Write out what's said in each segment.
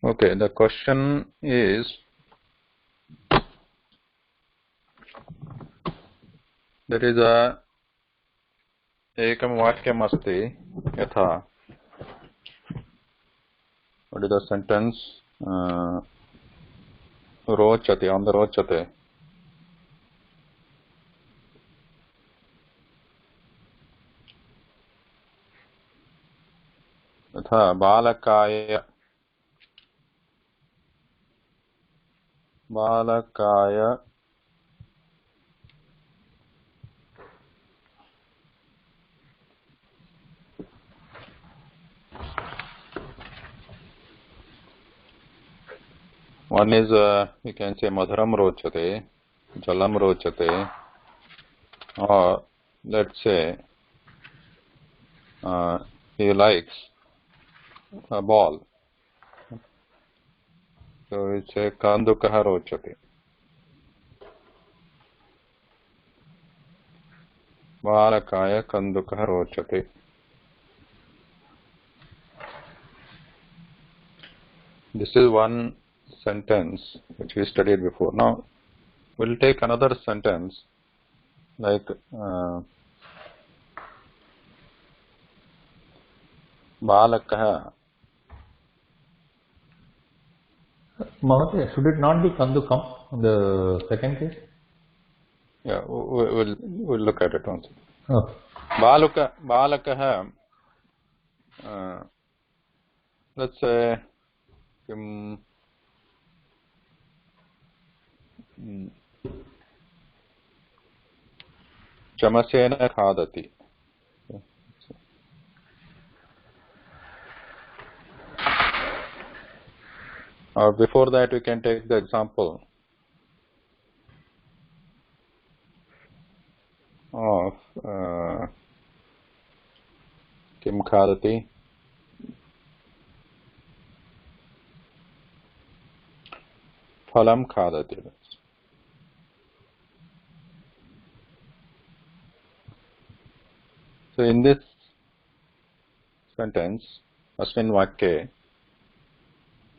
Okay, the question is, there is a ekam vakyam asti yatha. What is the sentence? Rochate, on the rochate. यथा बालकाय one is you can say madhuram rochate, jalam rochate, or let's say he likes a ball, so it's a kandukah rochate. Balakaya kandukah rochate. This is one sentence which we studied before. Now we'll take another sentence like balakah. Mahatma, should it not be Kandukam in the second case? Yeah, we'll look at it once. Oh. Balakah, let's say chamasena khadati. Or before that, we can take the example of kim khadati. Phalam khadati. So in this sentence, asmin vakye,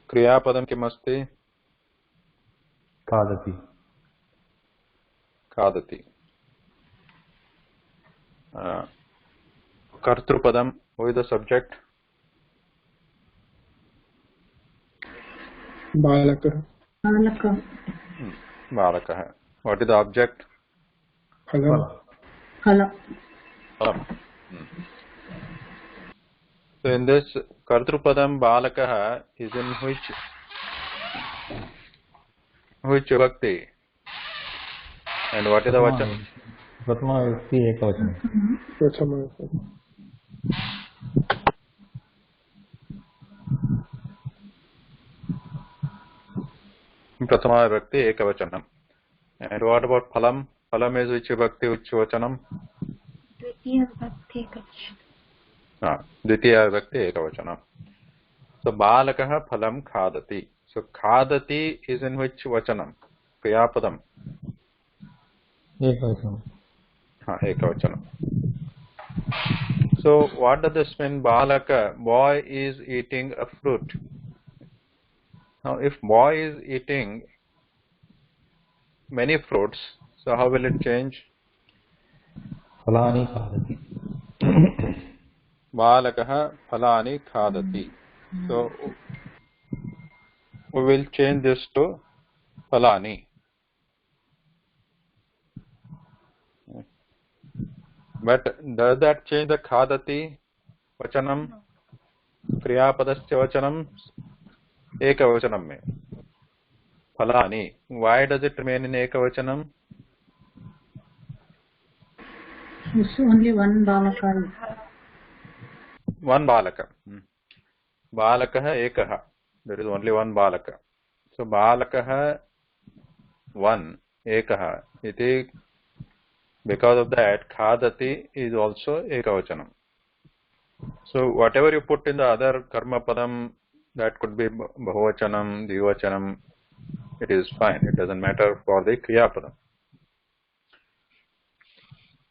kriyapadam kim asti? Khadati. Khadati. Kartrupadam, who is the subject? Balakah. Balakah. What is the object? Phalam. Phalam. So in this Kartrupadam Balakah is in which vibhakti? And what is the vachan? Prathama Vibhakti Ekavachanam. Prathama Vibhakti Ekavachanam. And what about Phalam? Phalam is which vibhakti, which vachanam? Dvitiya Vibhakti Ekavachanam. Dvitiya Vibhakti Ekavachanam. So Balakah Phalam Khadati. So Khadati is in which vachanam? Kriyapadam. Ekavachanam. Ekavachanam. So what does this mean? Balaka, boy is eating a fruit. Now if boy is eating many fruits, so how will it change? Phalani khadati. Balakah phalani khadati. So we will change this to phalani. But does that change the khadati vachanam? Kriyapadasya vachanam ekavachanam mein. Phalani. Why does it remain in ekavachanam? It's only one balaka. One balaka. Balakah ekah. There is only one balaka. So balakah one ekah. Iti, because of that, khadati is also ekavachanam. So whatever you put in the other karma padam, that could be bahuvachanam, divachanam, it is fine. It doesn't matter for the kriya padam.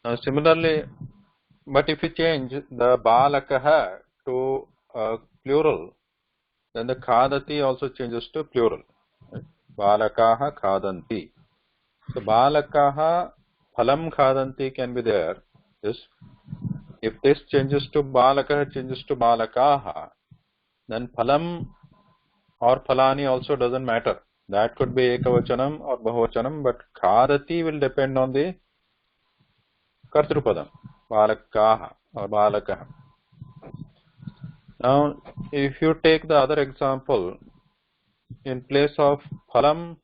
Now similarly, but if you change the balakah to plural, then the khadati also changes to plural. Right? Balakaha khadanti. So balakaha phalam khadanti can be there. Yes. If this changes to balakaha, changes to balakaha, then phalam or phalani also doesn't matter. That could be ekavachanam or bahuvachanam, but khadati will depend on the kartrupadam, balakaha or balakaha. Now, if you take the other example, in place of phalam,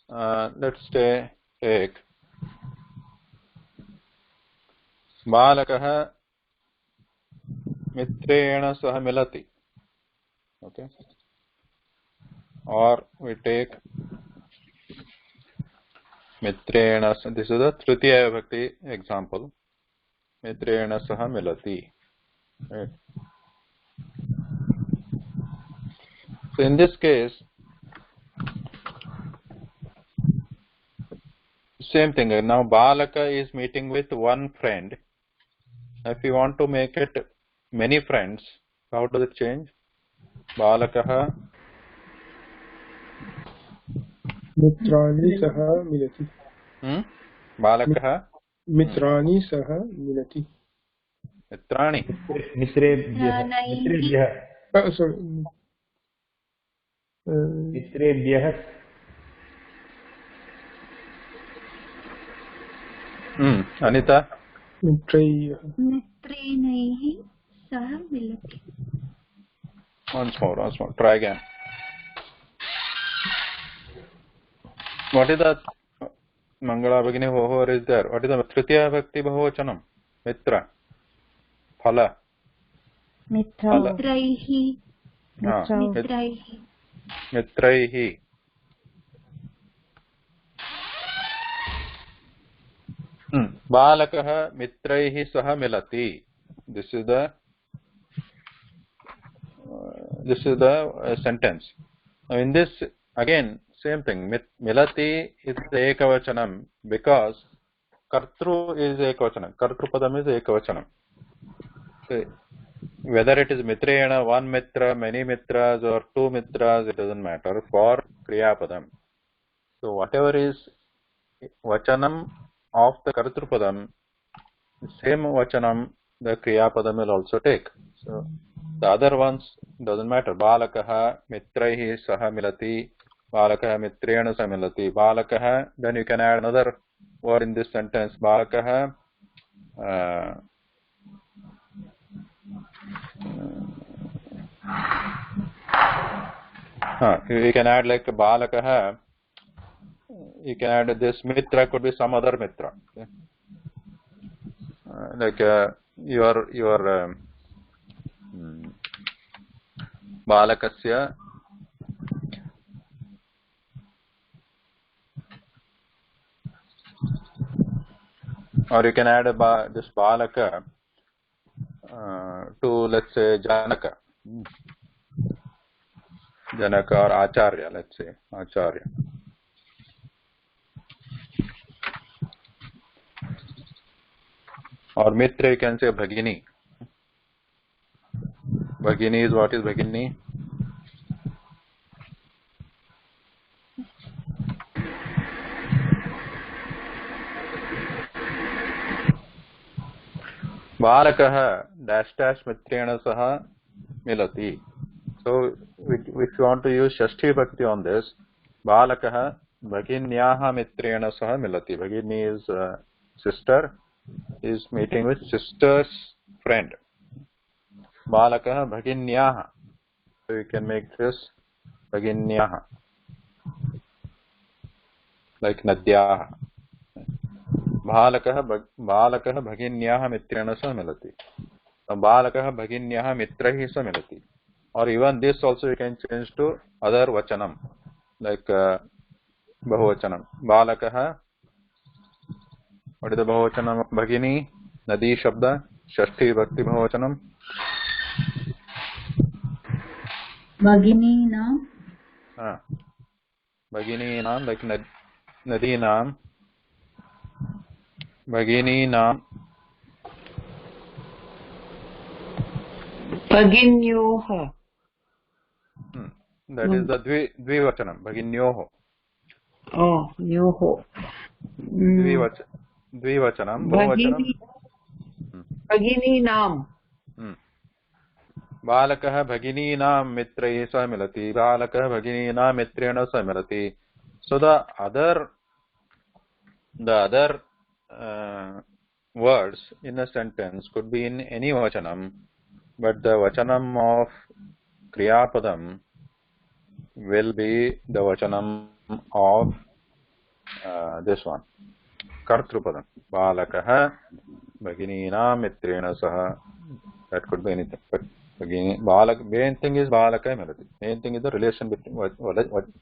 let's say take balakaha mitrena sah milati. Okay. Or we take mitrena, this is a tritiya vibhakti example, mitrena sah milati. Right. So in this case, same thing. Now balaka is meeting with one friend. If you want to make it many friends, how does it change? Balakaha मित्राणि सह मिलति balakaha मित्राणि सह मिलति mitrani मित्रेभ्यः मित्रेभ्यः Anita मित्रेणैः सह मिलति. once more try again. What is that? Mangala Bhagini Hohor is there. What is the Tritiya Bhakti Bahuvachanam? Mitra. Phala. मित्रैः Mitraihi. Balakaha mitraihi saha milati. This is the sentence. Now in this again same thing. Milati is ekavachanam because kartru is ekavachanam. Kartrupadam is ekavachanam. So, whether it is mitrena, one mitra, many mitras, or two mitras, it doesn't matter for kriyapadam. So whatever is vachanam of the kartrupadam, same vachanam the kriyapadam will also take. So the other ones doesn't matter. Balakaha mitraihi saha milati, balakaha mitrena saha milati, balakaha, then you can add another word in this sentence, balakaha you can add like balakaha, you can add this mitra could be some other mitra. Okay? Like your balakasya or you can add this balaka to, let's say, Janaka or Acharya, let's say, Acharya. Or Mitra, you can say Bhagini. Bhagini is what is Bhagini? Balakaha dash mitrena saha milati. So if you want to use Shashti Bhakti on this, Balakaha Bhaginyaha mitrena saha milati. Bhagini is sister, is meeting with sister's friend. Balakaha Bhaginyaha. So you can make this Bhaginyaha. Like Nadyaha. Balakaha Bhaginyaha mitrena saha milati. Balakaha Bhaginyaha mitrahi saha milati. Or even this also you can change to other vachanam, like bahuvachanam. Balakaha, what is the bahuvachanam of Bhagini? Nadi Shabda, Shashti Bhakti bahuvachanam. Bhagini naam. Bhagini naam, like Nadi naam. Bhagini naam. Bhaginyoha. That is the dvivachanam, bhaginyoho. Oh, yoho. Dvivachanam, bahuvachanam. Bhagini nam. बालकः भगिनीनां मित्रैः सह मिलति बालकः भगिनीनां मित्रेण सह मिलति. So the other words in a sentence could be in any vachanam, but the vachanam of kriyapadam will be the vachanam of this one, kartrupadam. Balakah bhagininam mitrena saha. That could be anything. But main thing is balaka melati. Main thing is the relation between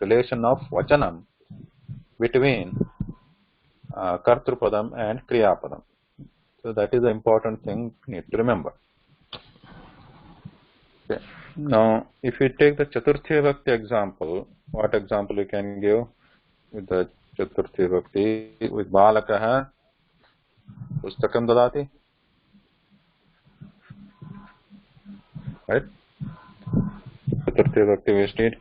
relation of vachanam between kartrupadam and kriyapadam. So that is the important thing you need to remember. Okay. Now, if you take the Chaturthi Bhakti example, what example you can give with the Chaturthi Bhakti? With balakah pustakam dadati. Right? Chaturthi Bhakti we studied.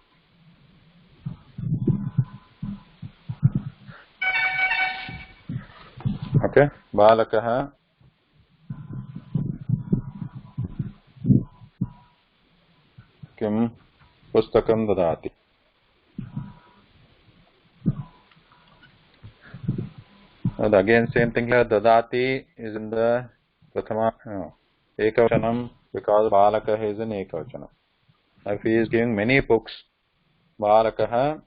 Okay. Balakah किम पुस्तकं ददाति. And again same thing here, dadati is in the prathama ekavachanam because balakah is in ekavachanam. If he is giving many books, balakah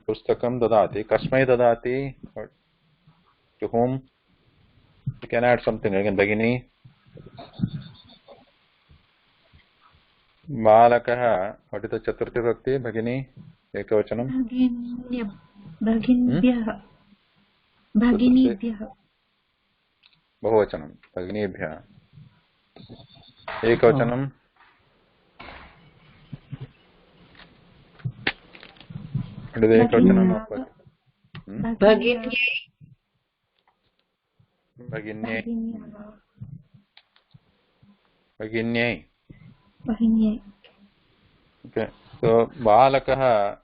pustakam dadati. Kasmai dadati, to whom? You can add something again, Bhagini. Balakah, what is the Chaturthi Bhakti? Bhagini, ekavachanam. Bhaginibhyah. Bhaginibhyah. Bahuvachanam, Bhaginibhyah. Ekavachanam. What is the ekavachanam of Bhaginyai. Bhaginyai. Bhaginyai. Bhaginyai. Okay. So balakah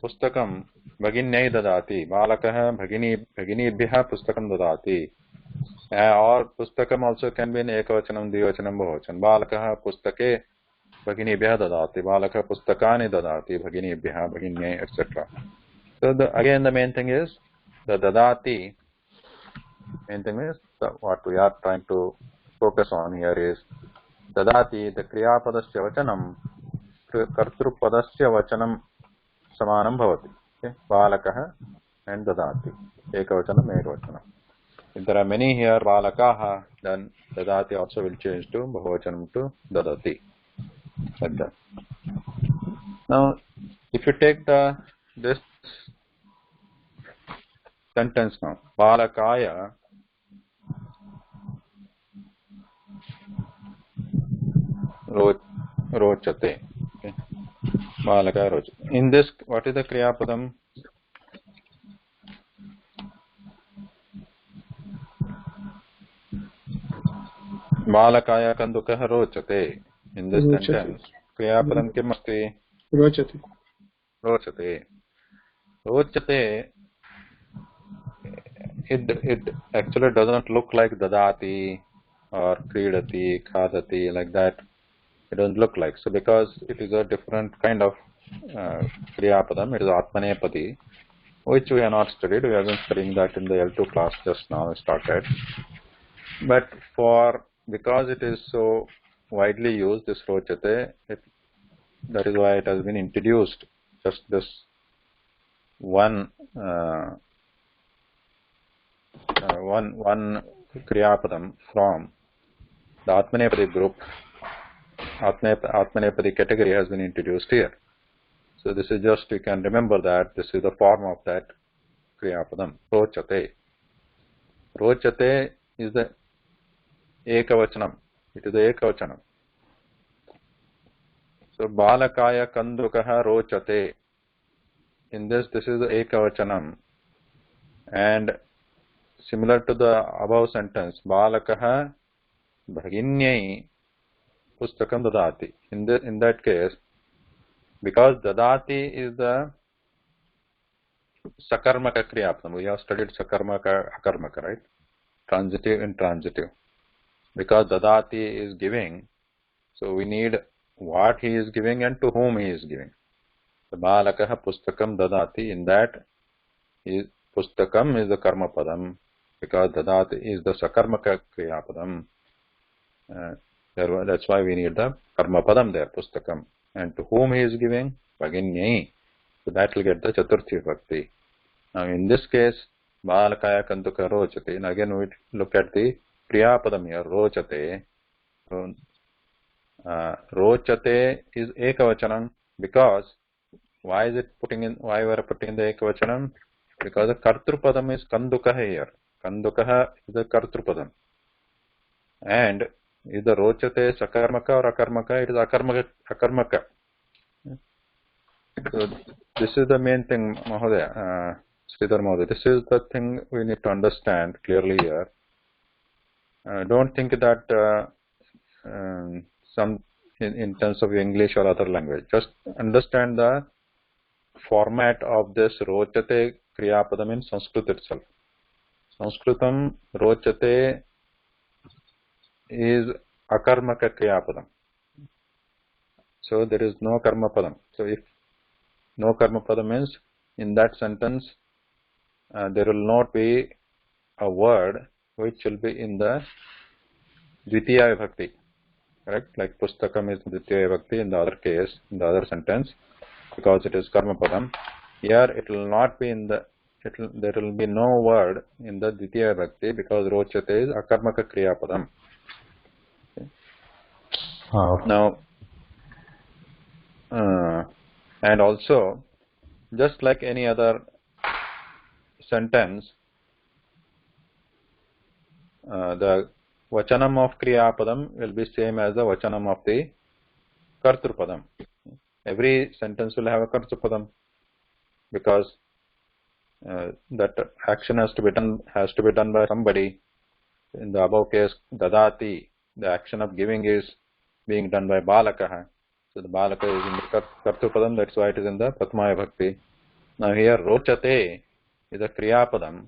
pustakam bhaginyai dadati. Balakah bhaginibhyah pustakam dadati. Or pustakam also can be in ekavachanam, dvivachanam, bahuvachanam. Balakah pustake bhaginibhyah dadati. Balakah pustakani dadati. Bhaginibhyah, bhaginyai, etc. So again the main thing is the dadati. Main thing is what we are trying to focus on here is dadati, the kriyapadasya vachanam kartrupadasya vachanam samanam bhavati. Okay? Balakah and dadati. Ekavachanam, ekavachanam. If there are many here balakaha, then dadati also will change to bahuvachanam to dadati. Like that. Now, if you take this sentence now, balakaya rochate. Okay. Balakaya rochate. In this, what is the kriyapadam? Balakaya kandukah rochate. In this sentence, kriyapadam kim asti? Rochate. Rochate. Rochate. It actually doesn't look like dadati or kridati, khadati, like that. It doesn't look like. So because it is a different kind of kriyapadam, it is atmanepadi, which we have not studied. We have been studying that in the L2 class just now started. But because it is so widely used, this rochate, that is why it has been introduced. Just this one kriyapadam from the atmanepadi group. Atmanepadi category has been introduced here. So this is just, you can remember that this is the form of that kriyapadam. Rochate. Rochate is the ekavachanam. It is the ekavachanam. So balakaya kandukaha rochate. In this is the ekavachanam. And similar to the above sentence, balakaha bhaginyai pustakam dadati. In that case, because dadati is the sakarmaka kriyapadam. We have studied sakarmaka, akarmaka, right? Transitive and transitive. Because dadati is giving, so we need what he is giving and to whom he is giving. The balakaha pustakam dadati. In that, pustakam is the karma padam, because dadati is the sakarmaka kriyapadam. That's why we need the karma padam there, pustakam. And to whom he is giving? Bhaginyai. So that will get the chaturthi bhakti. Now in this case, balakaya kantuka rochate. And again we look at the kriyapadam here, rochate. So, rochate is ekavachanam, because why we are putting the ekavachanam? Because the kartrupadam is kandukaha here. Kandukaha is the kartrupadam. And is the rochate sakarmaka or akarmaka? It is akarmaka. So this is the main thing, Mahodaya, Sridhar Mahodaya. This is the thing we need to understand clearly here. Don't think that in terms of English or other language. Just understand the format of this rochate kriyapadam in Sanskrit itself. Sanskritam rochate is akarmaka kriyapadam. So there is no karma padam. So if no karma padam means in that sentence there will not be a word which will be in the dvitiya vibhakti. Correct? Like pustakam is dvitiya vibhakti in the other case, in the other sentence, because it is karma padam. Here it will not be in the, there will be no word in the dvitiya vibhakti, because rochate is akarmaka kriya padam. Okay. Now, and also, just like any other sentence, the vachanam of kriyapadam will be same as the vachanam of the kartrupadam. Every sentence will have a kartrupadam, because that action has to be done by somebody. In the above case, dadati, the action of giving is being done by balakaha. So the balaka is in the kartrupadam, that's why it is in the pratmaya bhakti. Now here rochate is a kriyapadam,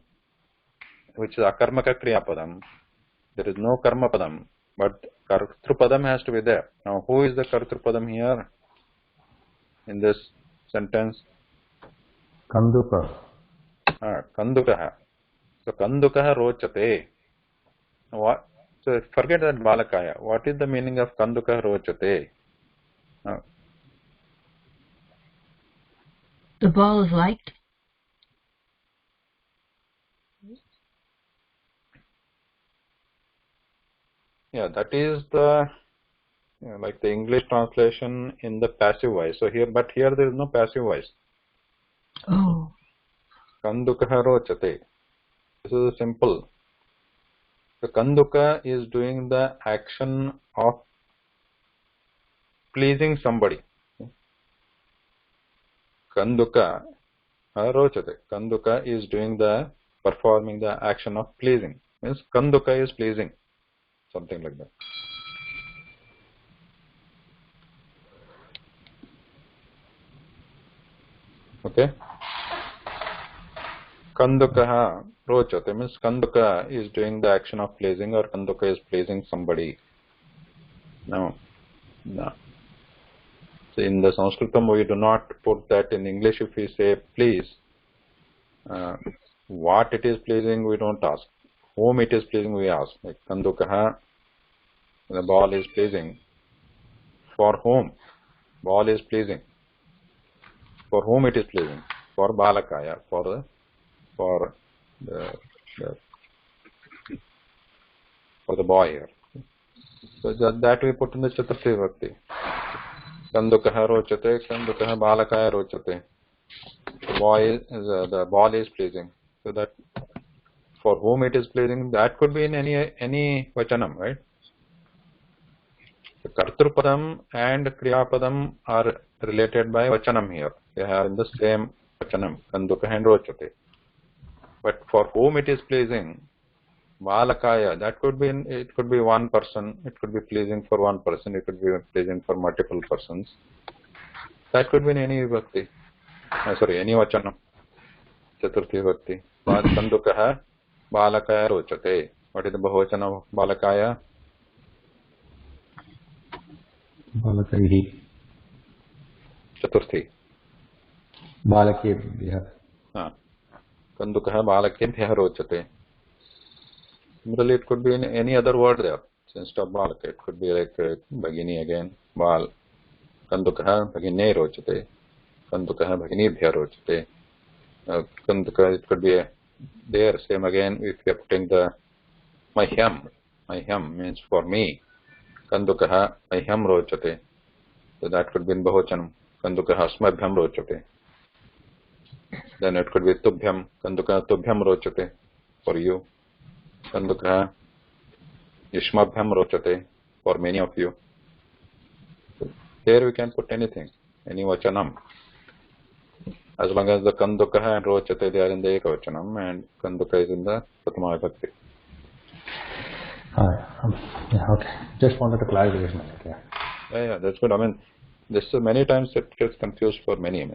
which is akarmaka kriyapadam. There is no karma padam, but kartrupadam has to be there. Now who is the kartrupadam here in this sentence? Kanduka. Kandukaha. So kandukaha rochate. What? So forget that balakaya. What is the meaning of kandukaha rochate? The ball is liked. Yeah, that is the like the English translation in the passive voice. So here, but here there is no passive voice. Oh. Kandukaha rochate. This is simple. The kanduka is doing the action of pleasing somebody. Kanduka rochate. Kanduka is performing the action of pleasing. Means kanduka is pleasing. Something like that. Okay. Kandukaha rochate means kanduka is doing the action of pleasing, or kanduka is pleasing somebody. No. So in the Sanskritam we do not put that. In English if we say please, what it is pleasing we don't ask. Whom it is pleasing we ask. Like kandukaha, the ball is pleasing. For whom? Ball is pleasing. For whom it is pleasing? For balakaya, for the boy here. So that we put in the chaturthi vibhakti. Kandukaha rochate, kandukaha balakaya rochate. The ball is pleasing. So that for whom it is pleasing, that could be in any vachanam, right? The kartrupadam and kriyapadam are related by vachanam here. They are in the same vachanam, kandukaha and rochate. But for whom it is pleasing, Balakaya, that could be it could be one person, it could be pleasing for one person, it could be pleasing for multiple persons. That could be in any vibhakti. Any vachanam. Chaturthi vibhakti. Kandukah balakaya rochate. What is the bahuvachan of balakaya? Balakaihi. Chaturthi. Balakebhyah. Kandukah balakebhyah rochate. Similarly, it could be in any other word there. Instead of balaka, it could be like bhagini again. Bal. Kandukah bhagine rochate. Kandukah bhaginibhyah rochate. Kandukah, it could be there. Same again, if you are putting the mahyam. Mahyam means for me. Kandukah mahyam rochate. So that could be in bahuvachanam. Kandukah asmabhyam rochate. Then it could be tubhyam. Kandukah tubhyam rochate. For you. Kandukah yishmabhyam rochate. For many of you. So here we can put anything. Any vachanam. As long as the Kandukah and rochate, they are in the ekavachanam, and Kandukah is in the Prathama Vibhakti. Yeah, okay. Just wanted to clarify. Yeah, that's good. I mean, this many times it gets confused for many.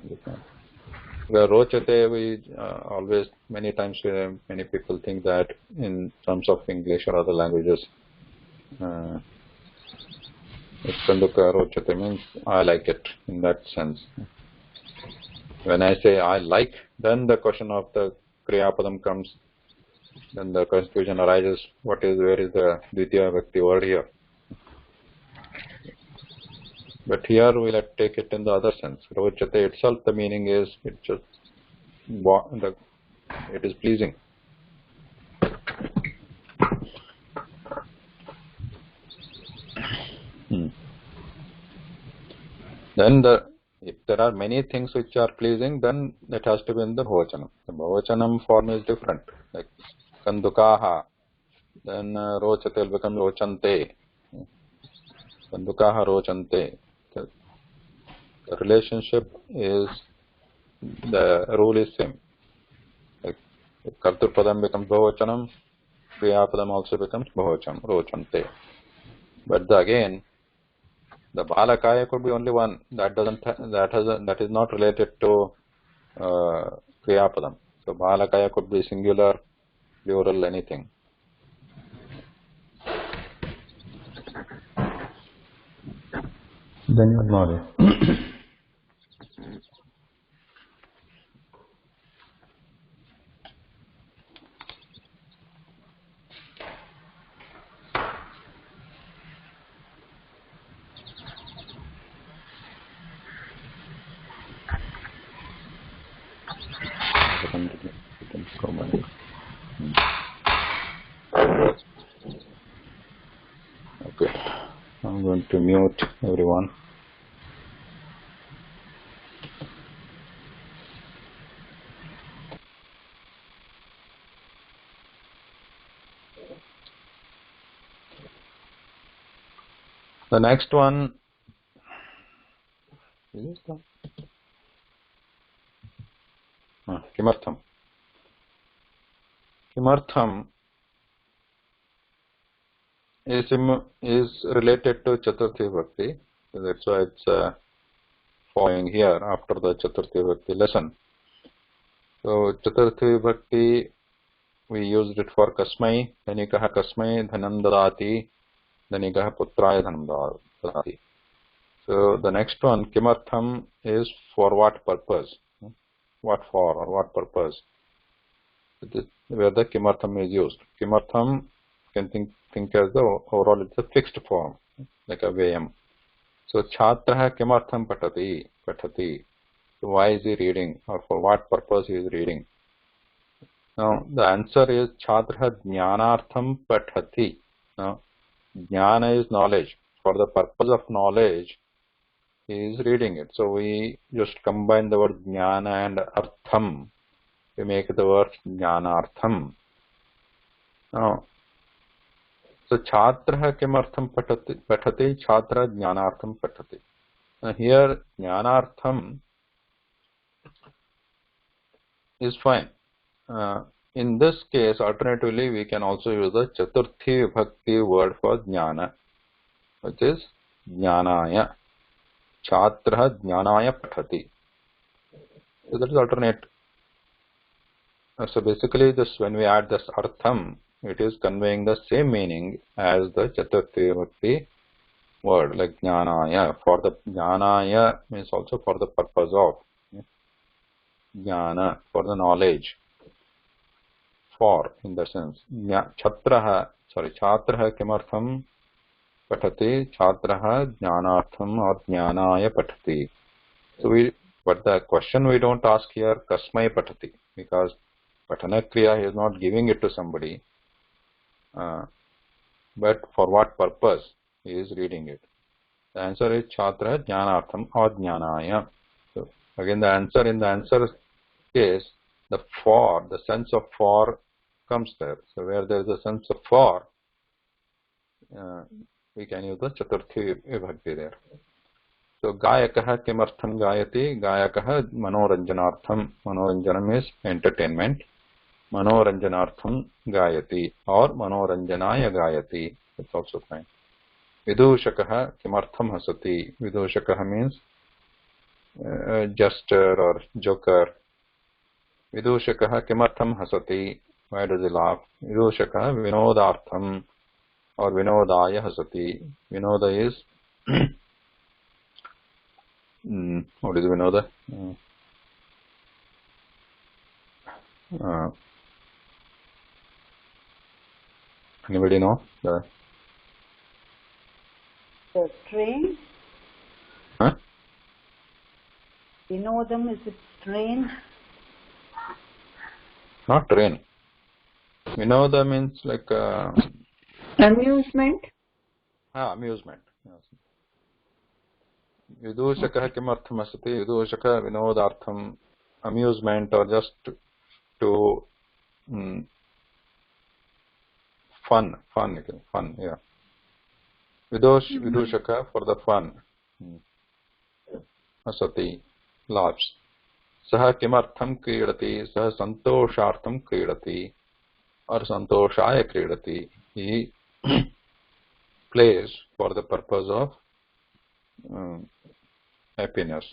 Where rochate, we always, many times many people think that in terms of English or other languages, Kandukah rochate means I like it in that sense. When I say I like, then the question of the Kriyapadam comes. Then the confusion arises. Where is the Dvitiya Vibhakti word here? But here we'll take it in the other sense. Rochate itself, the meaning is it is pleasing. Then if there are many things which are pleasing, then it has to be in the bahuvachanam. The bahuvachanam form is different. Like Kandukaha, then rochate will become rochante. Kandukaha rochante. The relationship is, the rule is same. Like Karturpadam becomes bahuvachanam, Kriyapadam also becomes bahuvachanam, rochante. But again, the balakaya could be only one. That is not related to Kriyapadam. So balakaya could be singular, plural, anything. Dhanyavad Mahodaya. Okay, I'm going to mute everyone. The next one is Kimartham. Kimartham is related to Chaturthi Bhakti. So that's why it's following here after the Chaturthi Bhakti lesson. So Chaturthi Bhakti, we used it for Kasmai, Dhanikaha Kasmai Dhanam Dadati, Dhanikaha Putraya Dhanam Dadati. So the next one, Kimartham, is for what purpose? What for or what purpose? Where the Kimartham is used. Kimartham, can think as the overall, it's a fixed form, like a Vayam. So Chhatraha Kimartham Patati. So why is he reading, or for what purpose he is reading? Now the answer is Chhatraha Jnanartham Patati. Now Jnana is knowledge. For the purpose of knowledge, he is reading it. So we just combine the word Jnana and Artham. We make the word Jnanartham. Now, so Chhatraha Kimartham Patati, Chhatra Jnanartham Patati. Now here Jnanartham is fine. in this case, alternatively, we can also use the Chaturthi Vibhakti word for Jnana, which is Jnanaya. Chhatraha Jnanaya Pathati. So that is alternate. So basically, this when we add this Artham, it is conveying the same meaning as the Chaturthi Vibhakti word, like Jnanaya. For the Jnanaya means also for the purpose of Jnana, for the knowledge. For, in the sense, Chhatraha Kimartham Patati, Chhatraha Jnanartham or Jnanaya Patati. So but the question we don't ask here, Kasmai Patati, because Patana Kriya is not giving it to somebody, but for what purpose he is reading it. The answer is Chhatraha Jnanartham or Jnanaya. So again, the answer in the answer case, the for, the sense of for comes there. So where there is a sense of for, we can use the Chaturthi Vibhakti there. So Gayakaha Kimartham Gayati, Gayakaha Manoranjanartham. Manoranjanam is entertainment. Manoranjanartham Gayati or Manoranjanaya Gayati. That's also fine. Vidushakaha Kimartham Hasati. Vidushakaha means jester or joker. Vidushakaha Kimartham Hasati. Why does he laugh? Vidushakaha Vinodartham or Vinodaya Hasati. Vinoda is what is Vinoda? Anybody know? The train? Huh? Vinodam, is it train? Not train. Vinoda means like Amusement? Amusement. Yes. Vidushaka kimartham asati, vidushaka vinodartham, amusement or just to fun, yeah. Vidushaka for the fun. Asati, laughs. Saha kimartham kridati, saha santoshartham kridati or santoshaya kridati. He plays for the purpose of happiness,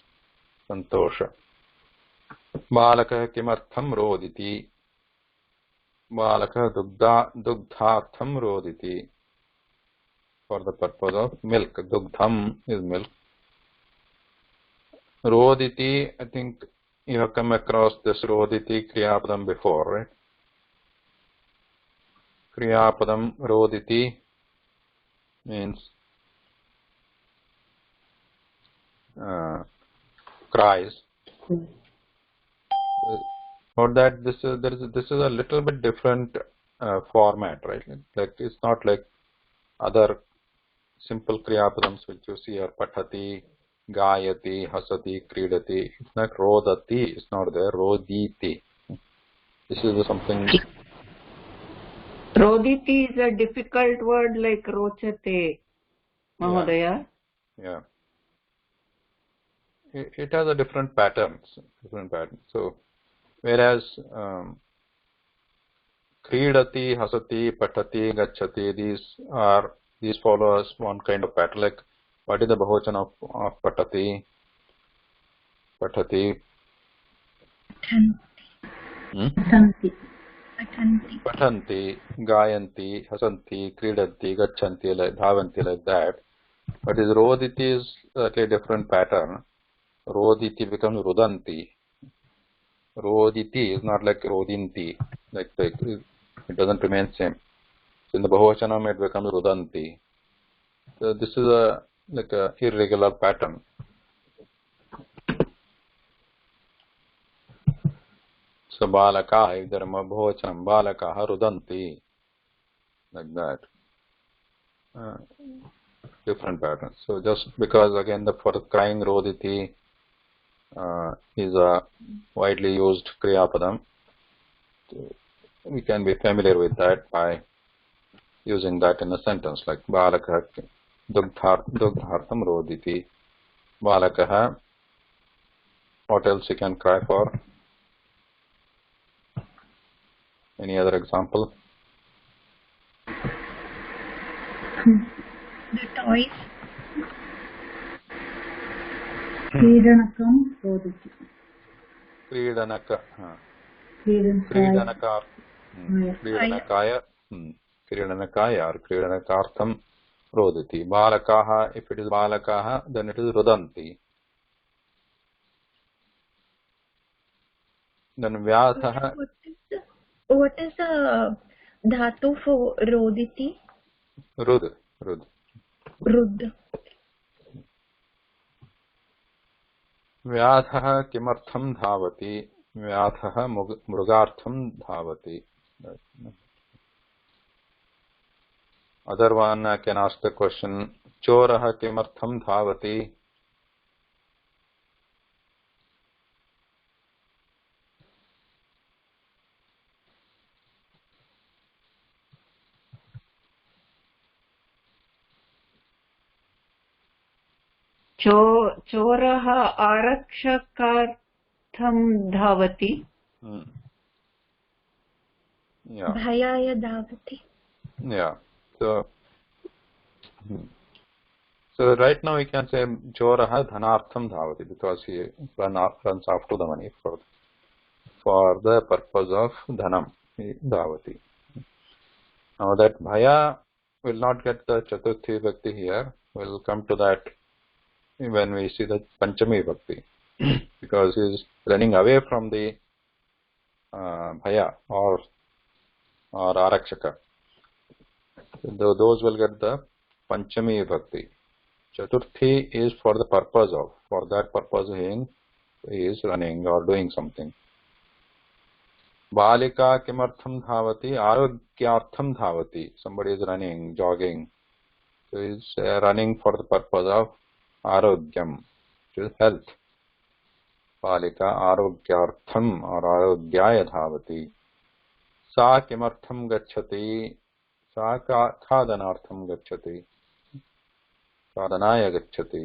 santosha. Balaka kimartham roditi. Balaka dugdhartham roditi. For the purpose of milk. Dugdham is milk. Roditi, I think you have come across this roditi kriyapadam before, right? Kriyapadam roditi means cries. For that, this is a little bit different format, right? Like it's not like other simple kriyapadams which you see are pathati, gayati, hasati, kridati. It's not rodati. It's not there. Roditi. This is something. Roditi is a difficult word like rochate, Mahodaya. Yeah. It has a different patterns. So, whereas kridati, hasati, patati, gacchati, these follow one kind of pattern. Like, what is the bahochan of patati? Patati. Patanti, gayanti, hasanti, kridanti, gachanti, like dhavanti, like that. But his roditi is a different pattern. Roditi becomes rudanti. Roditi is not like rodinti. Like it doesn't remain same. So in the bahochanam it becomes rudanti. So this is a irregular pattern. So balaka, if there is bahochanam, balaka rudanti. Like that. Different patterns. So just because again for crying roditi is a widely used kriyapadam, we can be familiar with that by using that in a sentence like balaka dugdhartham roditi. Balakaha. What else you can cry for? Any other example? The toys. क्रीडनकं रोदति. क्रीडनक क्रीडनकाय. क्रीडनकाय क्रीडनकाय or क्रीडनकार्थं रोदति. बालकाः, if it is बालकाः, then it is रुदन्ति. Then व्यासः. What is the dhatu for roditi? Rud. Rud. व्यासः किमर्थं धावति? व्यासः मृगार्थं धावति. Other one can ask the question, चोरः किमर्थं धावति? चोरः आरक्षकार्थं धावति. भयाय धावति. Yeah. So right now we can say Choraha Dhanartham Dhavati because he runs after the money for the purpose of Dhanam. Dhavati. Now that Bhaya will not get the Chaturthi Bhakti here. We'll come to that when we see the Panchami Bhakti because he is running away from the Bhaya or Arakshaka. Those will get the Panchami Bhakti. Chaturthi is for the purpose of, for that purpose he is running or doing something. Balika kimartham dhavati, arogyartham dhavati. Somebody is running, jogging. So he is running for the purpose of arogyam, which is health. Balika arogyartham or arogyaya dhavati. Sa kimartham gacchati. सा खादनार्थं गच्छति खादनाय गच्छति.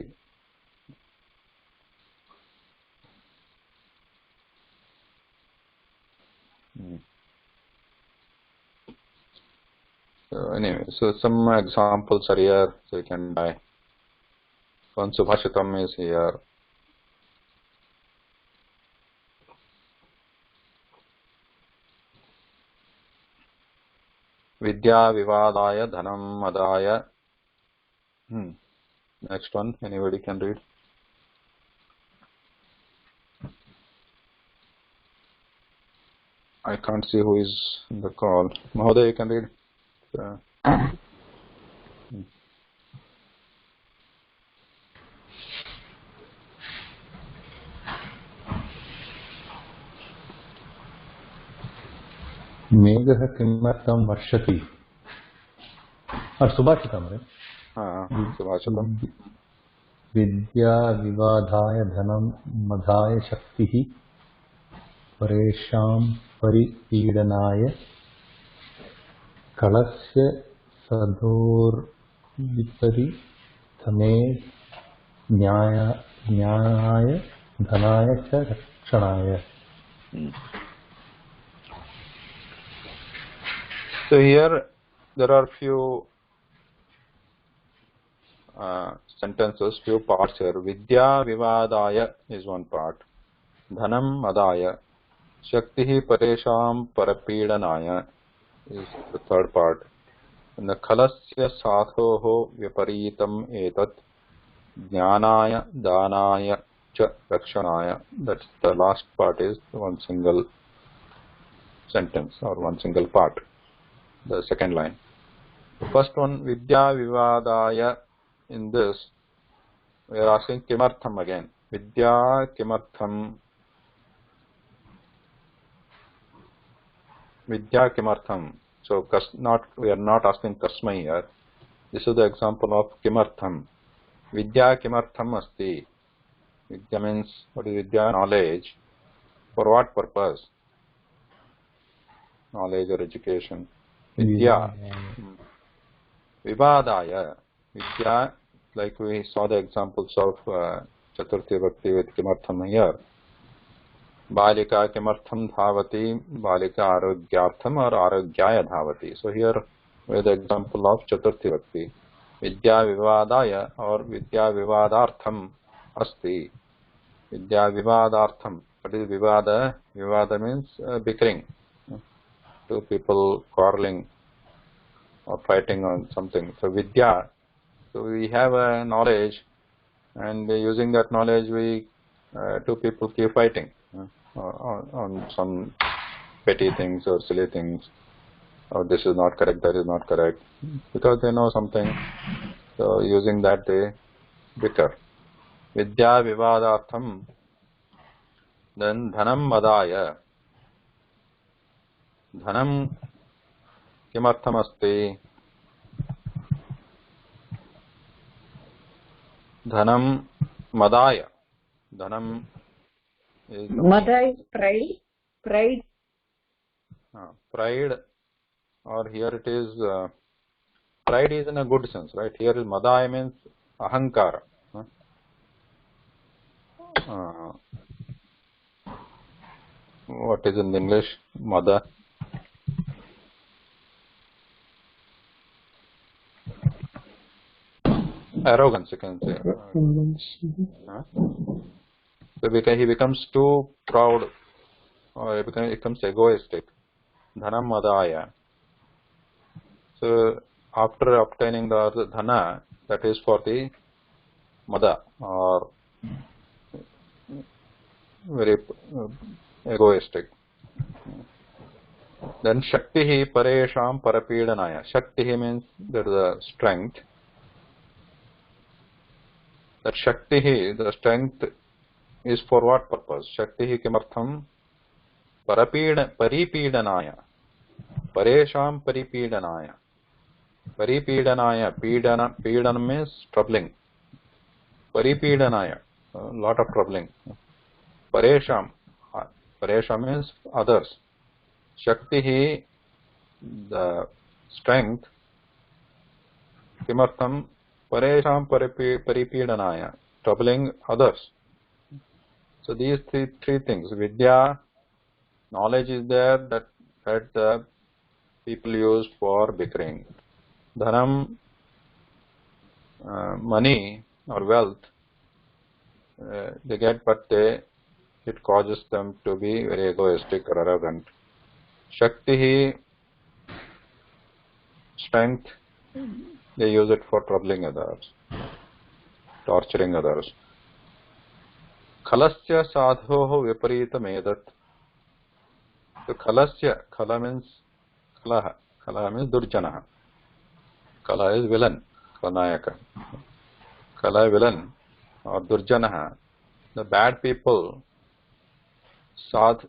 So anyway, so some examples are here, so you can buy. One Subhashitam is here. Vidya Vivadaya Dhanam Adaya. Next one, anybody can read. I can't see who is in the call. Mahoday, you can read. मेघः किमर्थं वर्षति? सुभाषितं रे. सुभाषितं. विद्या विवादाय धनं मदाय शक्तिः परेषां परिपीडनाय कलस्य सदोर्विपरीतमे न्यायाय धनाय च रक्षणाय. So here there are few sentences, few parts here. Vidya Vivadaya is one part. Dhanam Adaya. Shaktihi Paresham Parapidanaya is the third part. And the Khalasya Sathoho Viparitam Etat Jnanaya Danaya Cha Rakshanaya. That's the last part is one single sentence or one single part. The second line. The first one, Vidya Vivadaya, in this, we are asking Kimartham again. Vidya Kimartham. Vidya Kimartham. So, we are not asking Kasmai here. This is the example of Kimartham. Vidya Kimartham Asti. Vidya means, what is Vidya? Knowledge. For what purpose? Knowledge or education. Vidya. Vivadaya. Vidya, like we saw the examples of Chaturthi Bhakti with Kimartham here. Balika kimartham dhavati, Balika arogyartham or arogyaya dhavati. So here with the example of Chaturthi Vakti. Vidya vivadaya or Vidya vivadartham asti. Vidya vivadartham. What is vivada? Vivada means bickering. Two people quarreling or fighting on something. So Vidya. So we have a knowledge, and using that knowledge, we two people keep fighting on some petty things or silly things. Or this is not correct, that is not correct, because they know something. So using that they bicker. Vidya vivadartham. Then dhanam madaya. Dhanam kimartham asti. Dhanam madaya. Dhanam is Mada is pride. Pride. Pride, or here it is pride is in a good sense, right? Here is madaya means ahankara. What is in English? Mada. Arrogance, you can say. So because he becomes too proud, or he becomes egoistic. Dhanam madaya. So after obtaining the dhana, that is for the mada, or very egoistic. Then shaktihi paresham parapidanaya. Shaktihi means there is a strength. That shaktihi, the strength, is for what purpose? Shaktihi kimartham paripidanaya. Paresham paripidanaya. Paripidanaya. Pidana means troubling. Paripidanaya, a lot of troubling. Paresham. Paresham means others. Shaktihi, the strength. Kimartham paresham paripidanaya, troubling others. So these three things. Vidya, knowledge is there that the people use for bickering. Dhanam, money or wealth, they get, but it causes them to be very egoistic or arrogant. Shakti, strength, they use it for troubling others, torturing others. Khalasya sadhoho viparitam edat. So khalasya, khala means khalaha. Khalaha means durjanaha. Khala is villain, khanayaka. Khala villain or durjanaha. The bad people, sadh,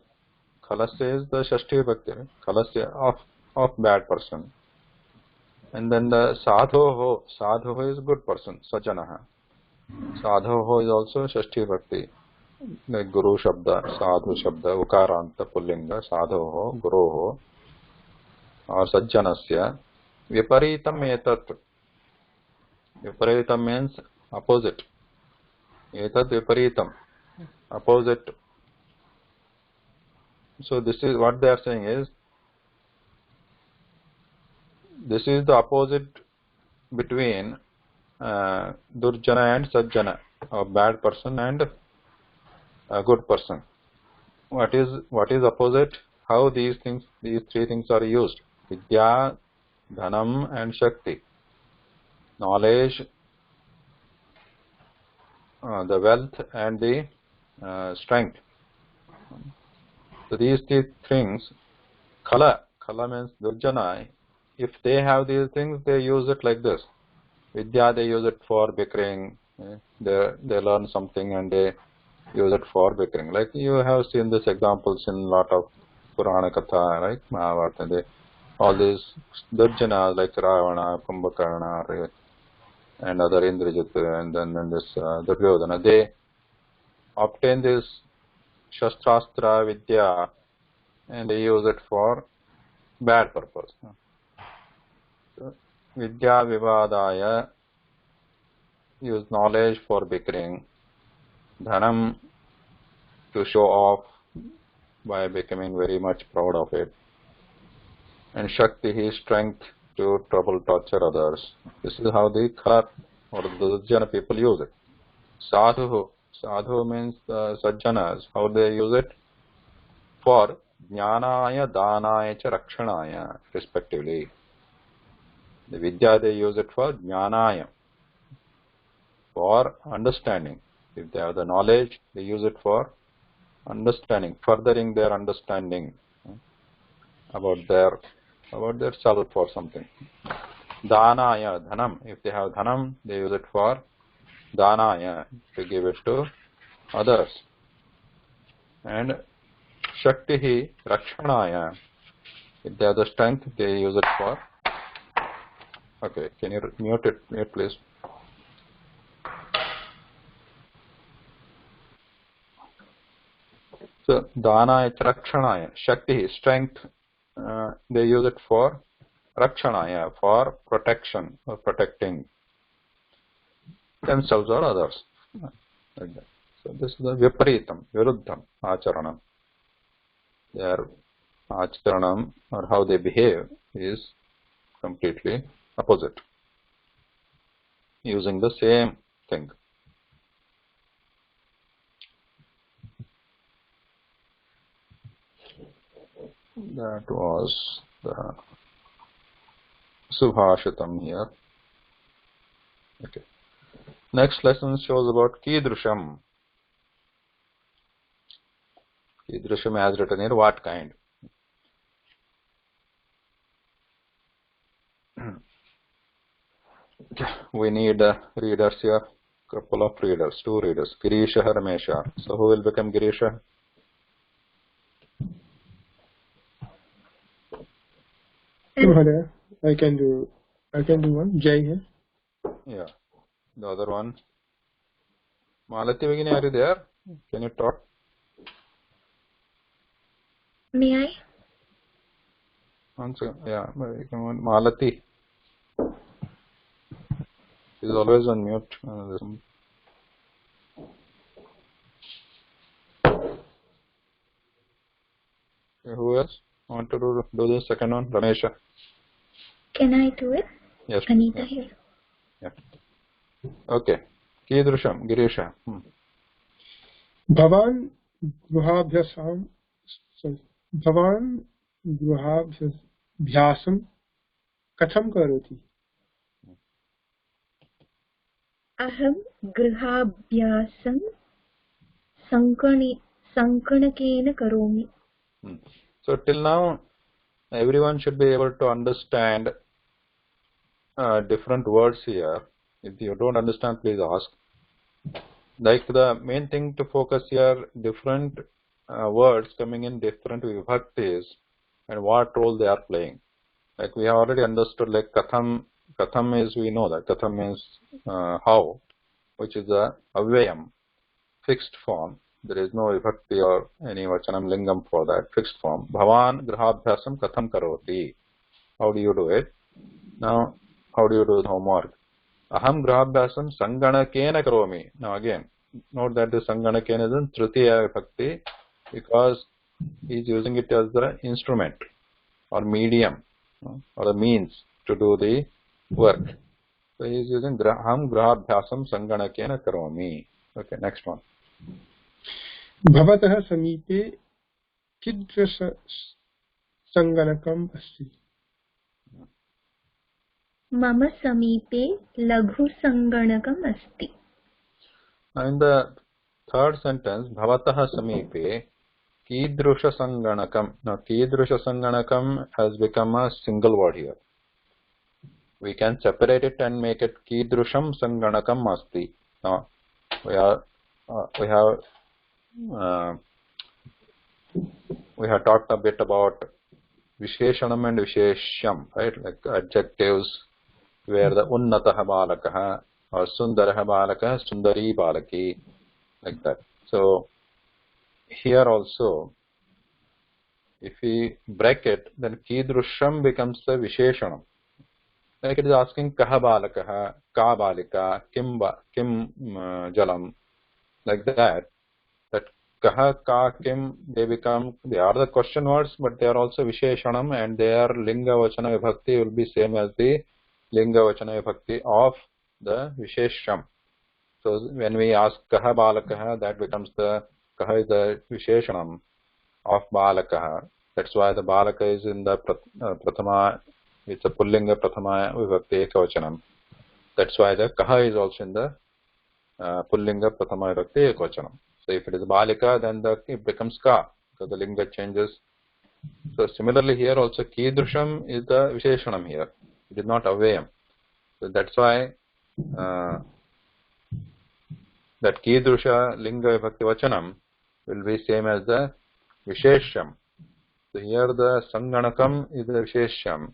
khalasya is the shashti bhakti, khalasya of bad person. And then the sadhoho, sadhoho is good person, sajanaha. Sadhoho is also shashti bhakti. Like Guru Shabda, Sadhu Shabda, Ukaranta, Pullinga, Sadhoho, Guroho, or Sajjanasya. Viparitam etat. Viparitam means opposite. Etat viparitam, opposite. So this is what they are saying is, this is the opposite between Durjana and Sajjana, a bad person and a good person. What is opposite? How these three things are used: Vidya, Dhanam, and Shakti. Knowledge, the wealth, and the strength. So these three things, Khala means Durjana. If they have these things, they use it like this. Vidya, they use it for bickering. They learn something and they use it for bickering. Like you have seen these examples in a lot of Purana Katha, right? Mahabharata. All these Durjana like Ravana, Kumbhakarna, and other Indrajit, and then this Duryodhana, they obtain this Shastrastra Vidya and they use it for bad purpose. Vidya Vivadaya, use knowledge for bickering. Dhanam, to show off by becoming very much proud of it. And Shakti is strength to trouble, torture others. This is how the Khala or the Dujjana people use it. Sadhu. Sadhu means Sajjanas. How they use it? For Jnanaya, Danaya, cha Rakshanaya, respectively. The Vidya they use it for Jnanaya, for understanding. If they have the knowledge, they use it for understanding, furthering their understanding about their self or something. Danaya, dhanam. If they have dhanam, they use it for danaya, to give it to others. And shakti, rakshanaya. If they have the strength, they use it for. Okay, can you mute it, please? So, Danaya, Rakshanaya, Shakti, strength, they use it for Rakshanaya, for protection or protecting themselves or others. Like that. So, this is the Viparitam, Viruddham, Acharanam. Their Acharanam or how they behave is completely opposite, using the same thing. That was the Subhashitam here. Okay. Next lesson shows about Kidrusham. Kidrusham as written here, what kind? Okay. We need readers here, couple of readers, 2 readers, Girisha, Ramesha. So who will become Girisha? Mahodaya, I can do one. Jai here. Yeah. The other one. Malati Begini, are you there? Can you talk? May I? One second. Yeah. Malati. She's always on mute. Okay, who else want to do the second one? Ramesha. Can I do it? Yes. Anita Yeah. here. Yeah. Okay. Kidrusham, Girisha. Bhavan गृहाभ्यासं कथं करोति? अहं गृहाभ्यासं सङ्गणकेन करोमि. So till now, everyone should be able to understand different words here. If you don't understand, please ask. Like the main thing to focus here, different words coming in different vibhaktis and what role they are playing. Like we have already understood, like katham is, we know that katham means how, which is a avyayam, fixed form. There is no vibhakti or any vachanam lingam for that, fixed form. Bhavan grahabhyasam katham karoti. How do you do it? Now, how do you do the homework? Aham grahabhyasam sanganakena karomi. Now again, note that the sanganakena is in tritiya vibhakti because he is using it as the instrument or medium or the means to do the work. So he is using aham grahabhyasam sanganakena karomi. Okay, next one. भवतः समीपे कीदृश सङ्गणकम् अस्ति? मम समीपे लघु सङ्गणकम् अस्ति. In the third sentence, bhavatah samipe kidrusha sanganakam. Now, kidrusha sanganakam has become a single word here. We can separate it and make it kidrusham sanganakam asti. Now, we have talked a bit about visheshanam and vishesham, right? Like adjectives where the unnatah balakah or sundarah balakah, sundari balaki, like that. So here also, if we break it, then kidrusham becomes the visheshanam. Like it is asking kaha balakah, ka balika, kim jalam, like that. That kaha, ka, kim, they are the question words, but they are also visheshanam, and their linga vachana vibhakti will be same as the linga vachana vibhakti of the vishesham. So when we ask kaha balakaha, that becomes the kaha is the visheshanam of balakaha. That's why the balaka is in the prathama, it's a pullinga prathama vibhakti ekavachanam. That's why the kaha is also in the pullinga prathama vibhakti ekavachanam. So if it is balika, then it becomes ka, because the linga changes. So similarly here also kidrusham is the visheshanam here. It is not avayam. So that's why that kidrusha linga vibhakti vachanam will be same as the vishesham. So here the sanganakam is the vishesham,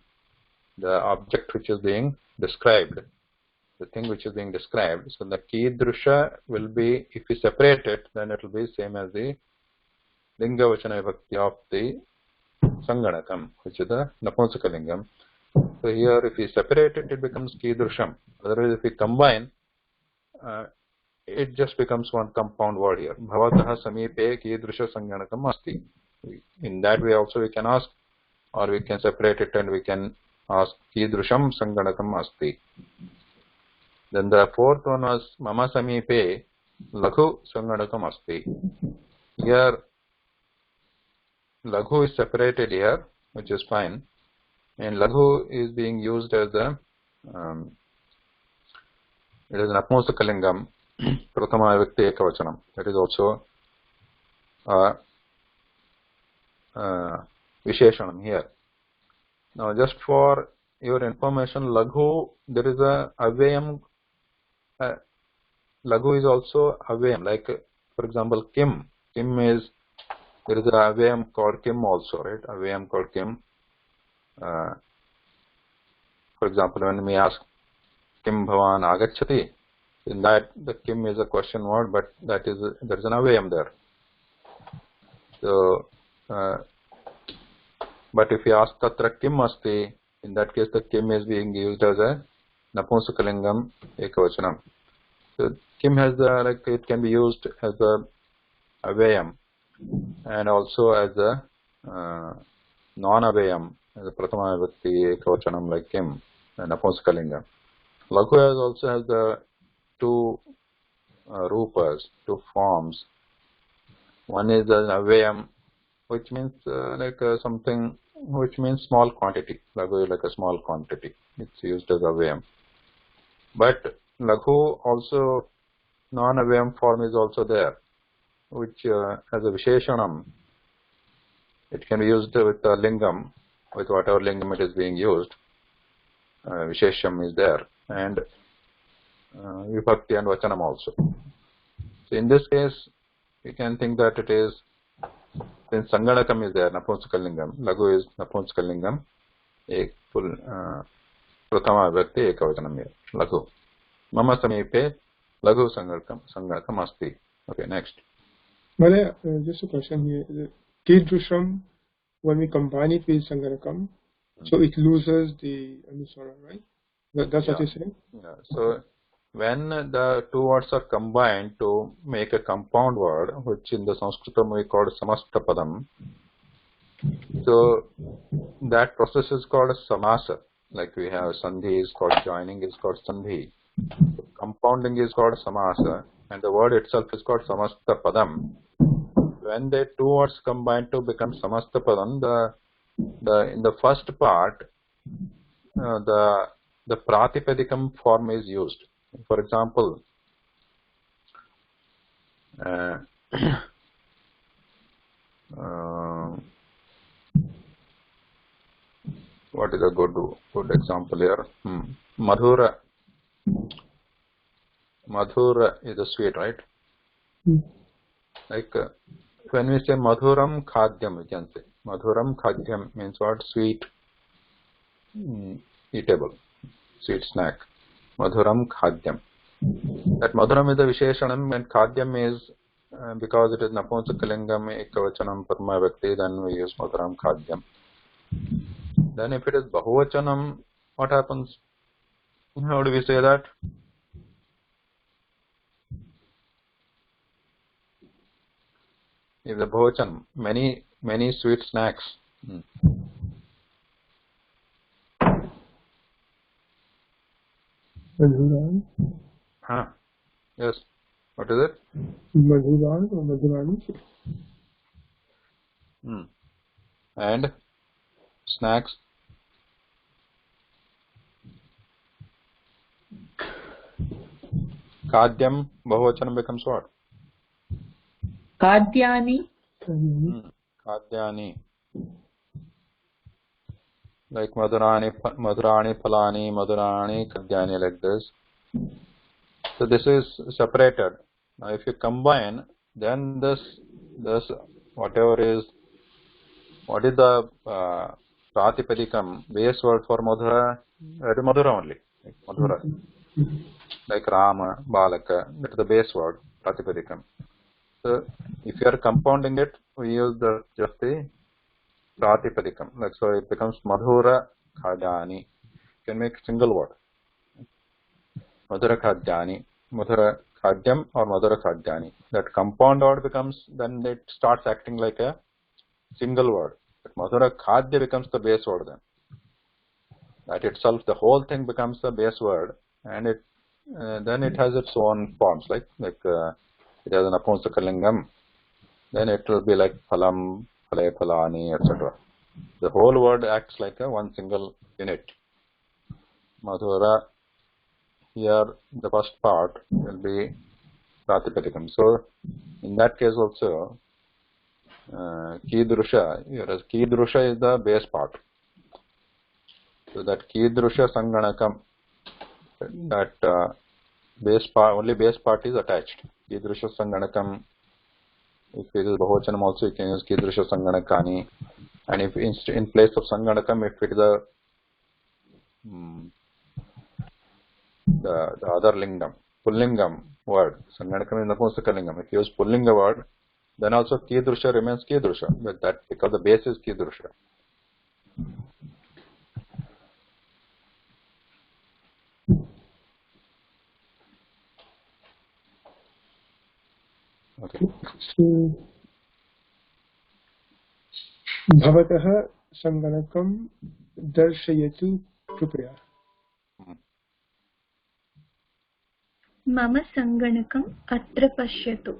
the object which is being described, the thing which is being described. So the kidrusha will be, if we separate it, then it will be same as the linga vachana vibhakti of the sanganakam, which is the napunsaka lingam. So here if we separate it, it becomes kidrusham. Otherwise if we combine, it just becomes one compound word here. Bhavataha samipe kidrusha sanganakam asti. In that way also we can ask, or we can separate it and we can ask kidrusham sanganakam asti. Then the fourth one was mama samipe laghu sanganakam asti. Here laghu is separated here, which is fine, and laghu is being used as a it is an napunsaka prathama vibhakti ekavachanam. That is also visheshanam here. Now just for your information, laghu, there is a avayam. Laghu is also avayam, like for example kim. Kim is, there is a avayam called kim also, right? Avayam called kim. For example, when we ask kim bhavan agacchati, in that the kim is a question word, but that is there is an avayam there. So but if you ask tatra kim asti, in that case the kim is being used as a napunsakalingam ekavachanam. So kim has the, like, it can be used as a avayam and also as a non-avayam, as a prathama vibhakti ekavachanam like kim and napunsakalingam. Laghu also has the two rupas, two forms. One is an avayam, which means something which means small quantity. Laghu is like a small quantity. It's used as avayam. But laghu also, non-avayam form is also there, which as a visheshanam, it can be used with a lingam, with whatever lingam it is being used. Vishesham is there, and vibhakti and vachanam also. So in this case, we can think that it is, since sanganakam is there, napunsakalingam, laghu is napunsakalingam, ek full prathama vibhakti ekavachanam here, laghu. Mama samipe laghu sanganakam asti. Okay, next. Well, just a question here. Kidrusham, when we combine it with sanganakam, so it loses the anuswara, right? That's what you're saying? Yeah. So when the two words are combined to make a compound word, which in the Sanskritam we call samastapadam, so that process is called samasa. Like we have sandhi is called joining, is called sandhi. So compounding is called samasa, and the word itself is called samastapadam. When the two words combine to become samastapadam, in the first part, the pratipadikam form is used. For example, what is a good example here? Madhura. Madhura is a sweet, right? Like when we say madhuram khadyam, we can say madhuram khadyam means what? Sweet, eatable, sweet snack. Madhuram khadyam. That madhuram is the visheshanam, and khadyam is because it is napunsakalingam ekavachanam parma vibhakti, then we use madhuram khadyam. Then if it is bahuvachanam, what happens? How do we say that? If the bhochan, many sweet snacks. Madhuran. Huh. Yes. What is it? Madhuran or Madhurani. And snacks. Kadyam, bahuvachanam becomes what? Kadyani. Kadyani. Like madhurani phalani, madhurani kadyani, like this. So this is separated. Now if you combine, then this what is the pratipadikam, base word for madhura? It is madhura only. Like madhura. Like Rama, Balaka, that is the base word, pratipadikam. So if you are compounding it, we use just the pratipadikam. Like so it becomes madhura khadyani. You can make single word. Madhura khadyani, madhura khadyam or madhura khadyani. That compound word becomes, then it starts acting like a single word. But madhura khadya becomes the base word then. That itself, the whole thing becomes the base word, and it then it has its own forms, like it has an apunsakalingam. Then it will be like phalam, phale, phalani, etc. The whole word acts like a one single unit. Madhura, here the first part will be pratipadikam. So in that case also, kidrusha, whereas kidrusha is the base part. So that kidrusha sanganakam, that base part, only base part is attached. Kidrusha sanganakam. If it is bahuvachanam also, you can use kidrusha sanganakani. And if in place of sanganakam, if it is the other lingam, pullingam word, sanganakam is napunsaka. If you use pullinga word, then also kidrusha remains kidrusha, but that because the base is kidrusha. Okay. So, भवतः संगणकं दर्शयतु कृपया. मम सङ्गणकम् अत्र पश्यतु.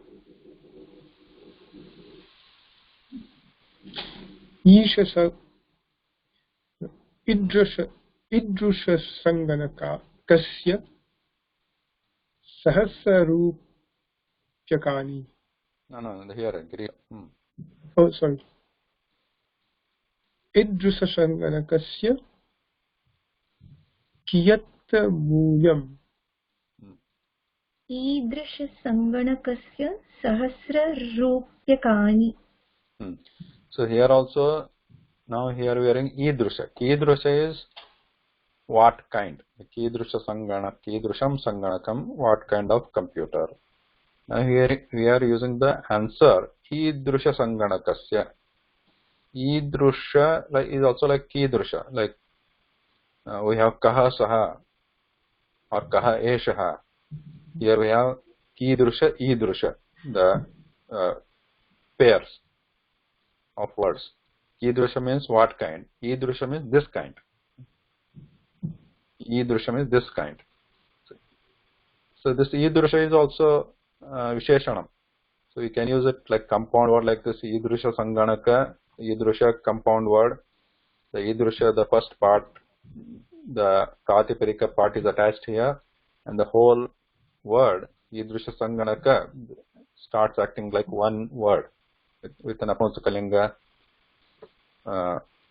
ईदृशसंगणकस्य सहस्ररूप्यकाणि. No, here agree. Oh, sorry. ईदृशसंगणकस्य कियत् मूल्यम्? ईदृशसङ्गणकस्य सहस्ररूप्यकाणि. So here also, now here we are in idrusha. Idrusha is what kind? Kidrusha kidrusham sanganakam, what kind of computer? Now here we are using the answer idrusha sanganakasya. Idrusha like is also like kidrusha. Like we have kaha saha or kaha eshaha. Here we have kidrusha idrusha, the pairs of words. Idrusha means what kind? Idrusha means this kind. Idrusha means this kind. So this idrusha is also visheshanam. So you can use it like compound word like this. Idrusha sanganaka, idrusha compound word. The idrusha, the first part, the pratiparika part is attached here, and the whole word idrusha sanganaka starts acting like one word with an apunsakalinga.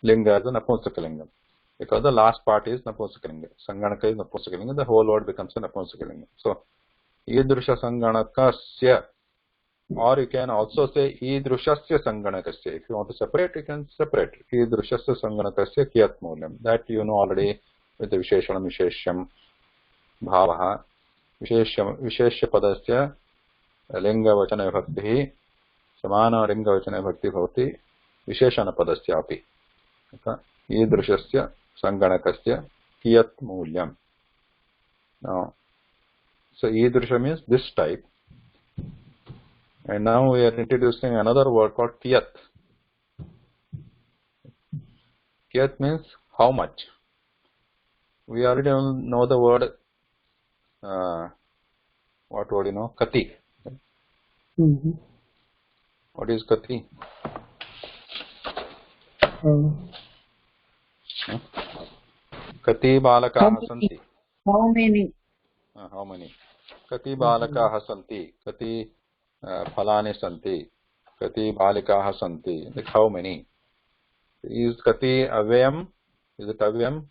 Linga as an napunsakalinga, because the last part is napunsakalinga. Sanganaka is napunsakalinga, the whole word becomes an napunsakalinga. So, idrusha sanganakasya, or you can also say idrushasya sanganakasya. If you want to separate, you can separate. Idrushasya sanganakasya kiyat mulyam. That you know already with the visheshanam, visheshyam, bhavaha. Visheshya padasya linga vachana vibhakti, samana linga vachana vibhakti bhavati. विशेषण पदस्यापि ईदृशस्य संगणकस्य कियत् मूल्यम्. Now, so ईदृश means this type, And now we are introducing another word called kiyat. Kiyat means how much. We already know the word, what word you know? Kati. What is kati? Kati balakaah santi. How many? How many? Kati balakaah santi. Kati phalani santi. Kati balikaah santi. Like how many? Is kati avyam? Is it avyam?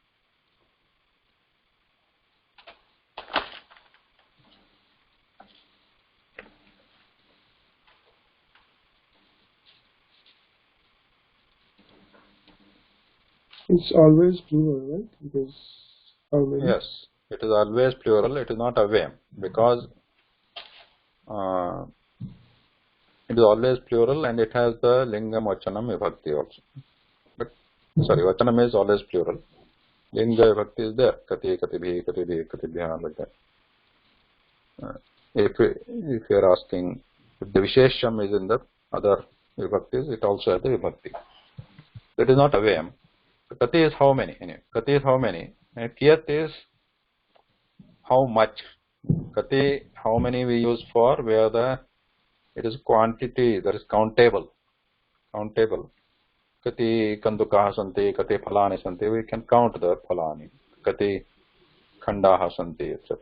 It's always plural, right? Because how many? Yes, it is always plural. It is not avyam because it is always plural and it has the lingam vachanam vibhakti also. But sorry, vachanam is always plural. Linga vibhakti is there. Kati, katibhi, katibhi, katibhya, like that. If you are asking if the vishesham is in the other vibhaktis, it also has the vibhakti. That is not avyam. Kati is how many? Anyway, kati is how many? And kiyat is how much. Kati, how many we use for where it is quantity that is countable. Countable. Kati kandukaah santi, kati phalani santi. We can count the phalani. Kati khandaah santi, etc.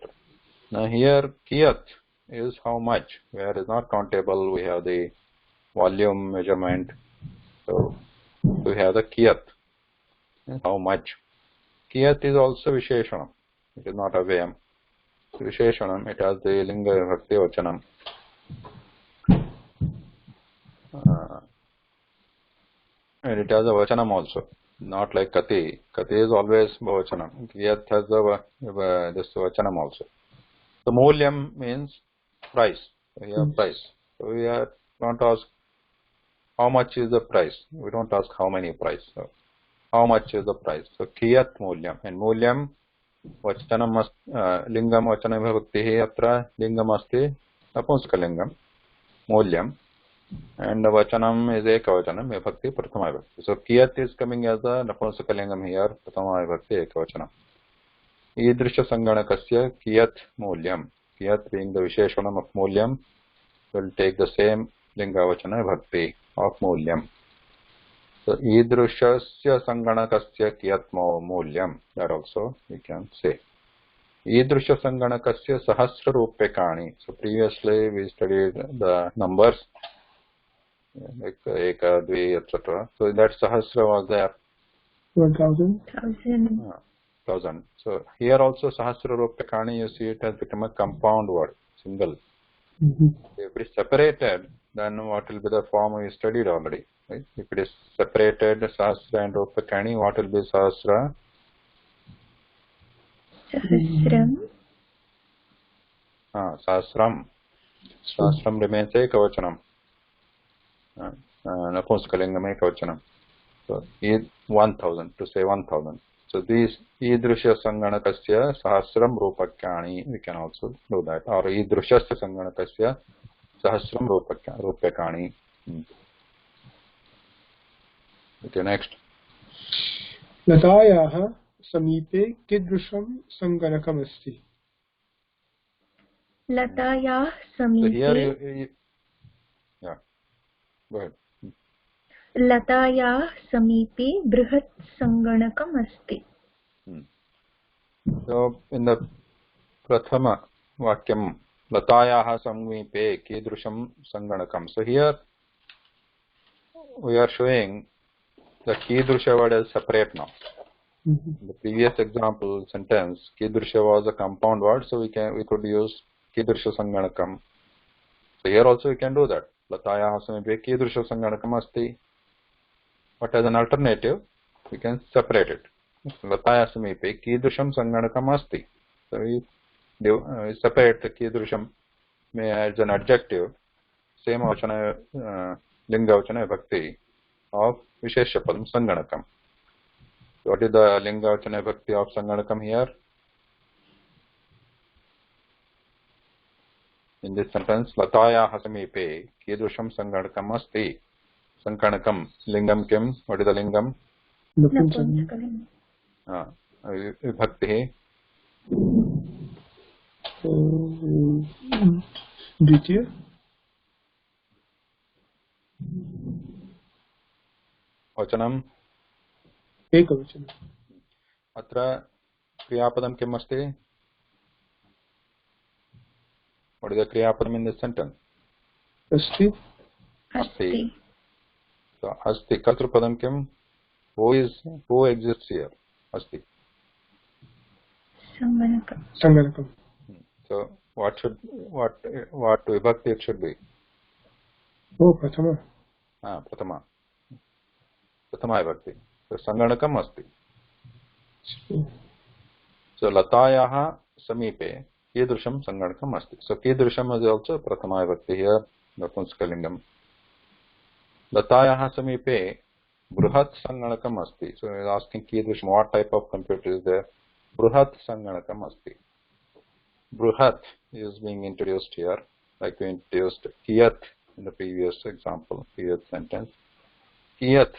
Now here kiyat is how much. Where it is not countable, we have the volume measurement. So we have the kiyat. How much. Kiyat is also visheshanam. It is not avyam. Visheshanam, it has the linga vibhakti vachanam. And it has a vachanam also. Not like kati. Kati is always vachanam. Kiyat has this vachanam also. The mulyam means price. We have price. So we want to ask how much is the price. We don't ask how many price. So how much is the price? So kiyat mulyam. And mulyam vachanam lingam vachanam vibhakti atra lingam asti napunskalingam mulyam. And the vachanam is ekavachanam vibhakti prathama vibhakti. So kiyat is coming as the napunsakalingam here, prathama vibhakti ekavachanam. Idrisha sanganakasya kiyat mulyam. Kiyat being the visheshanam of mulyam will take the same linga vachana vibhakti of mulyam. So idrushasya sanganakasya kiyat mulyam. That also we can say. Idrisha sanganakasya sahasra rupekani. So previously we studied the numbers like eka, dvi, etc. So that sahasra was there. 1,000. 1,000. So here also sahasra rupekani, you see it has become a compound word, single. If it is separated, then what will be the form we studied already? Right? If it is separated, sahasra and rupekani, what will be sahasra? Sahasram. Sahasram. Sahasram remains ekavachanam. Napunsakalingam ekavachanam. So 1,000, to say 1,000. So these idrusha sanganakasya sahasram rupakani, we can also do that. Or idrushasya sanganakasya sahasram rupakani. Okay, next. लतायाः समीपे कीदृशं सङ्गणकम् अस्ति? लतायाः So समीपे here yeah, go ahead. लतायाः समीपे बृहत् सङ्गणकम् अस्ति. So in the prathama vakyam, latayaha samvipe kidrusham sanganakam. So here we are showing the kidrusha word is separate now. The previous example sentence, kidrusha was a compound word, so we could use kidrusha sanganakam. So here also we can do that. Latayaha samipe kidrusha sanganakam asti. But as an alternative, we can separate it. Lataya samipe kidrusham sanganakam asti. So we separate the kidrusham as an adjective, same vachana, linga vachana vibhakti of visheshapadam sanganakam. What is the linga vachana vibhakti of sanganakam here? In this sentence, Latayaha samipe kidrusham sanganakam asti. Sanganakam. Lingam kim? What is the lingam? Napumsakam. Vibhakti. Dvitiya. Vachanam. Ekavachanam. Atra kriyapadam kim asti? What is the kriyapadam in this sentence? Asti. Asti. So asti kartrupadam kim? Who exists here? Asti. Sanganakam. Sanganakam. So what vibhakti it should be? Oh, Prathama. Pratama. Pratama vibhakti. So sanganakam asti. So latayaha samipe kidrusham sanganakam asti. So kidrusham is also pratama vibhakti here, Napunskalingam. Latayaha samipe bruhat sanganakam asti. So he is asking kidrusham, what type of computer is there? Bruhat sanganakam asti. Bruhat is being introduced here, like we introduced kiyat in the previous example, kiyat sentence. Kiyat,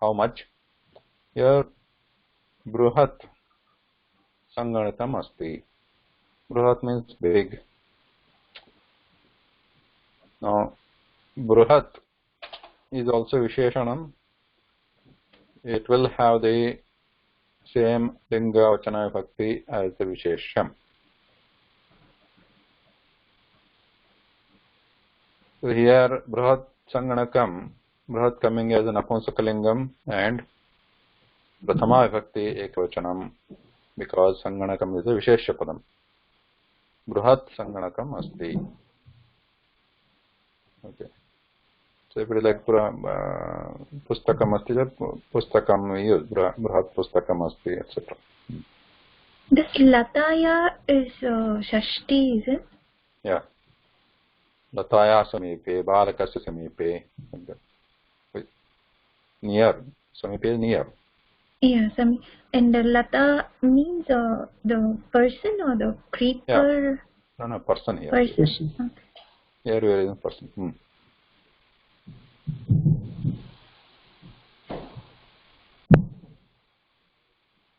how much? Here, bruhat sanganakam asti. Bruhat means big. Now, bruhat is also visheshanam. It will have the same linga vachana vibhakti as the vishesham. So here Brahat Sanganakam, Brahat coming as an Napunsakalingam and Prathama vibhakti ekavachanam because Sanganakam is a Vishesha padam. Brahat Sanganakam asti. Okay. So if it is like Pustakam asti, Pustakam we use Brahat Pustakam asti, etc. This Lataya is Shashti, is it? Yeah. Lataya samipe, balakasya samipe. Near. Samipe is near. Yeah, and the Lata means the person or the creature? Yeah. No, person here. Person. Okay. Here we are in person.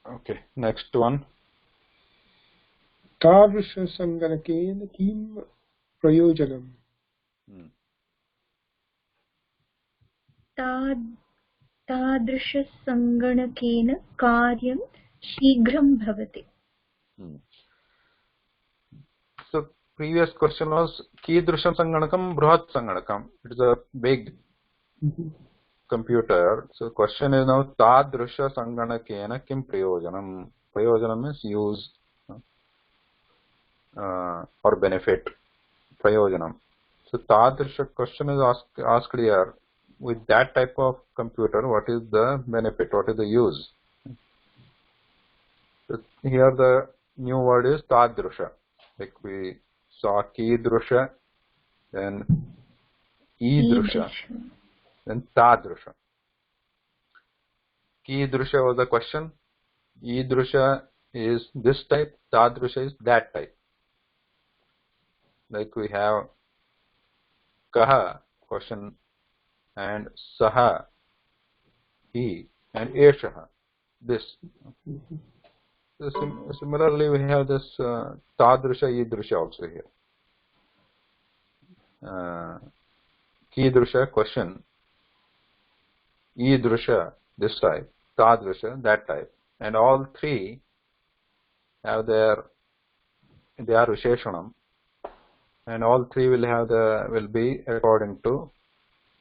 Okay, next one. Tadrisha sanganakena kim prayojanam. तादृशसङ्गणकेन कार्यं शीघ्रं भवति. So previous question was Kidrusham Sanganakam, Bruhat Sanganakam. It is a big computer. So question is now Tadrusha Sanganakena Kim Prayojanam. Prayojanam means use or benefit. Prayojanam. So Tadrusha question is asked here. With that type of computer, what is the benefit? What is the use? So here the new word is Tadrusha. Like we saw Kidrusha, then Idrusha, then Tadrusha. Kidrusha was the question. Idrusha is this type. Tadrusha is that type. Like we have Kaha, question, and Saha, he, and Eshaha, this. So similarly, we have this Tadrusha, Idrusha also here. Kidrusha, question, Idrusha, this type, Tadrusha, that type. And all three have they are Visheshanam, and all three will be according to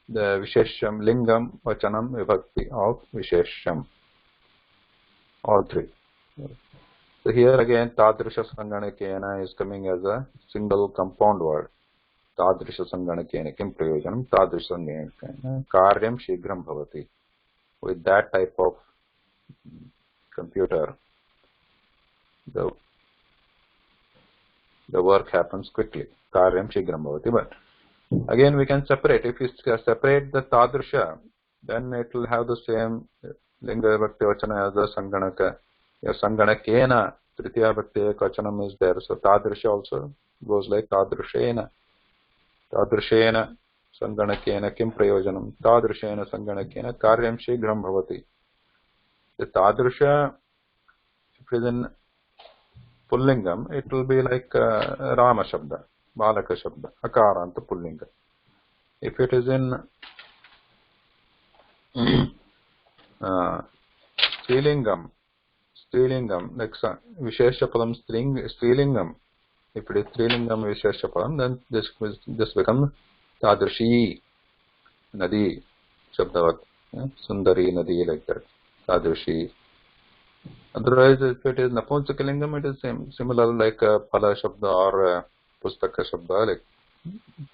the Vishesham, Lingam, Vachanam, Vibhakti of Vishesham. All three. So here again, Tadrisha Sanganakena is coming as a single compound word. Tadrisha Sanganakena Kim Prayojanam, Tadrisha Sanganakena Karyam Shigram Bhavati. With that type of computer, the work happens quickly. Karyam Shigram Bhavati. But again, we can separate. If we separate the Tadrisha, then it will have the same Linga Vibhakti Vachana as the Sanganaka. Your Sanganakena Tritiya Bhakti Ekvachanam is there. So Tadrisha also goes like Tadrishena. Tadrishena Sanganakena Kim Prayojanam. Tadrishena Sanganakena Karyam Shigram Bhavati. The Tadrisha, if it is in Pullingam, it will be like Rama Shabda, Balaka Shabda, Akaranta Pullinga. If it is in Strilingam, like Visheshapadam Strilingam, if it is Strilingam Visheshapadam, then this becomes Tadrishi Nadi Shabdavat, Sundari Nadi, like that, Tadrishi. Otherwise, if it is Napunsakalingam, it is similar like Phala Shabda or Pustaka Shabda, like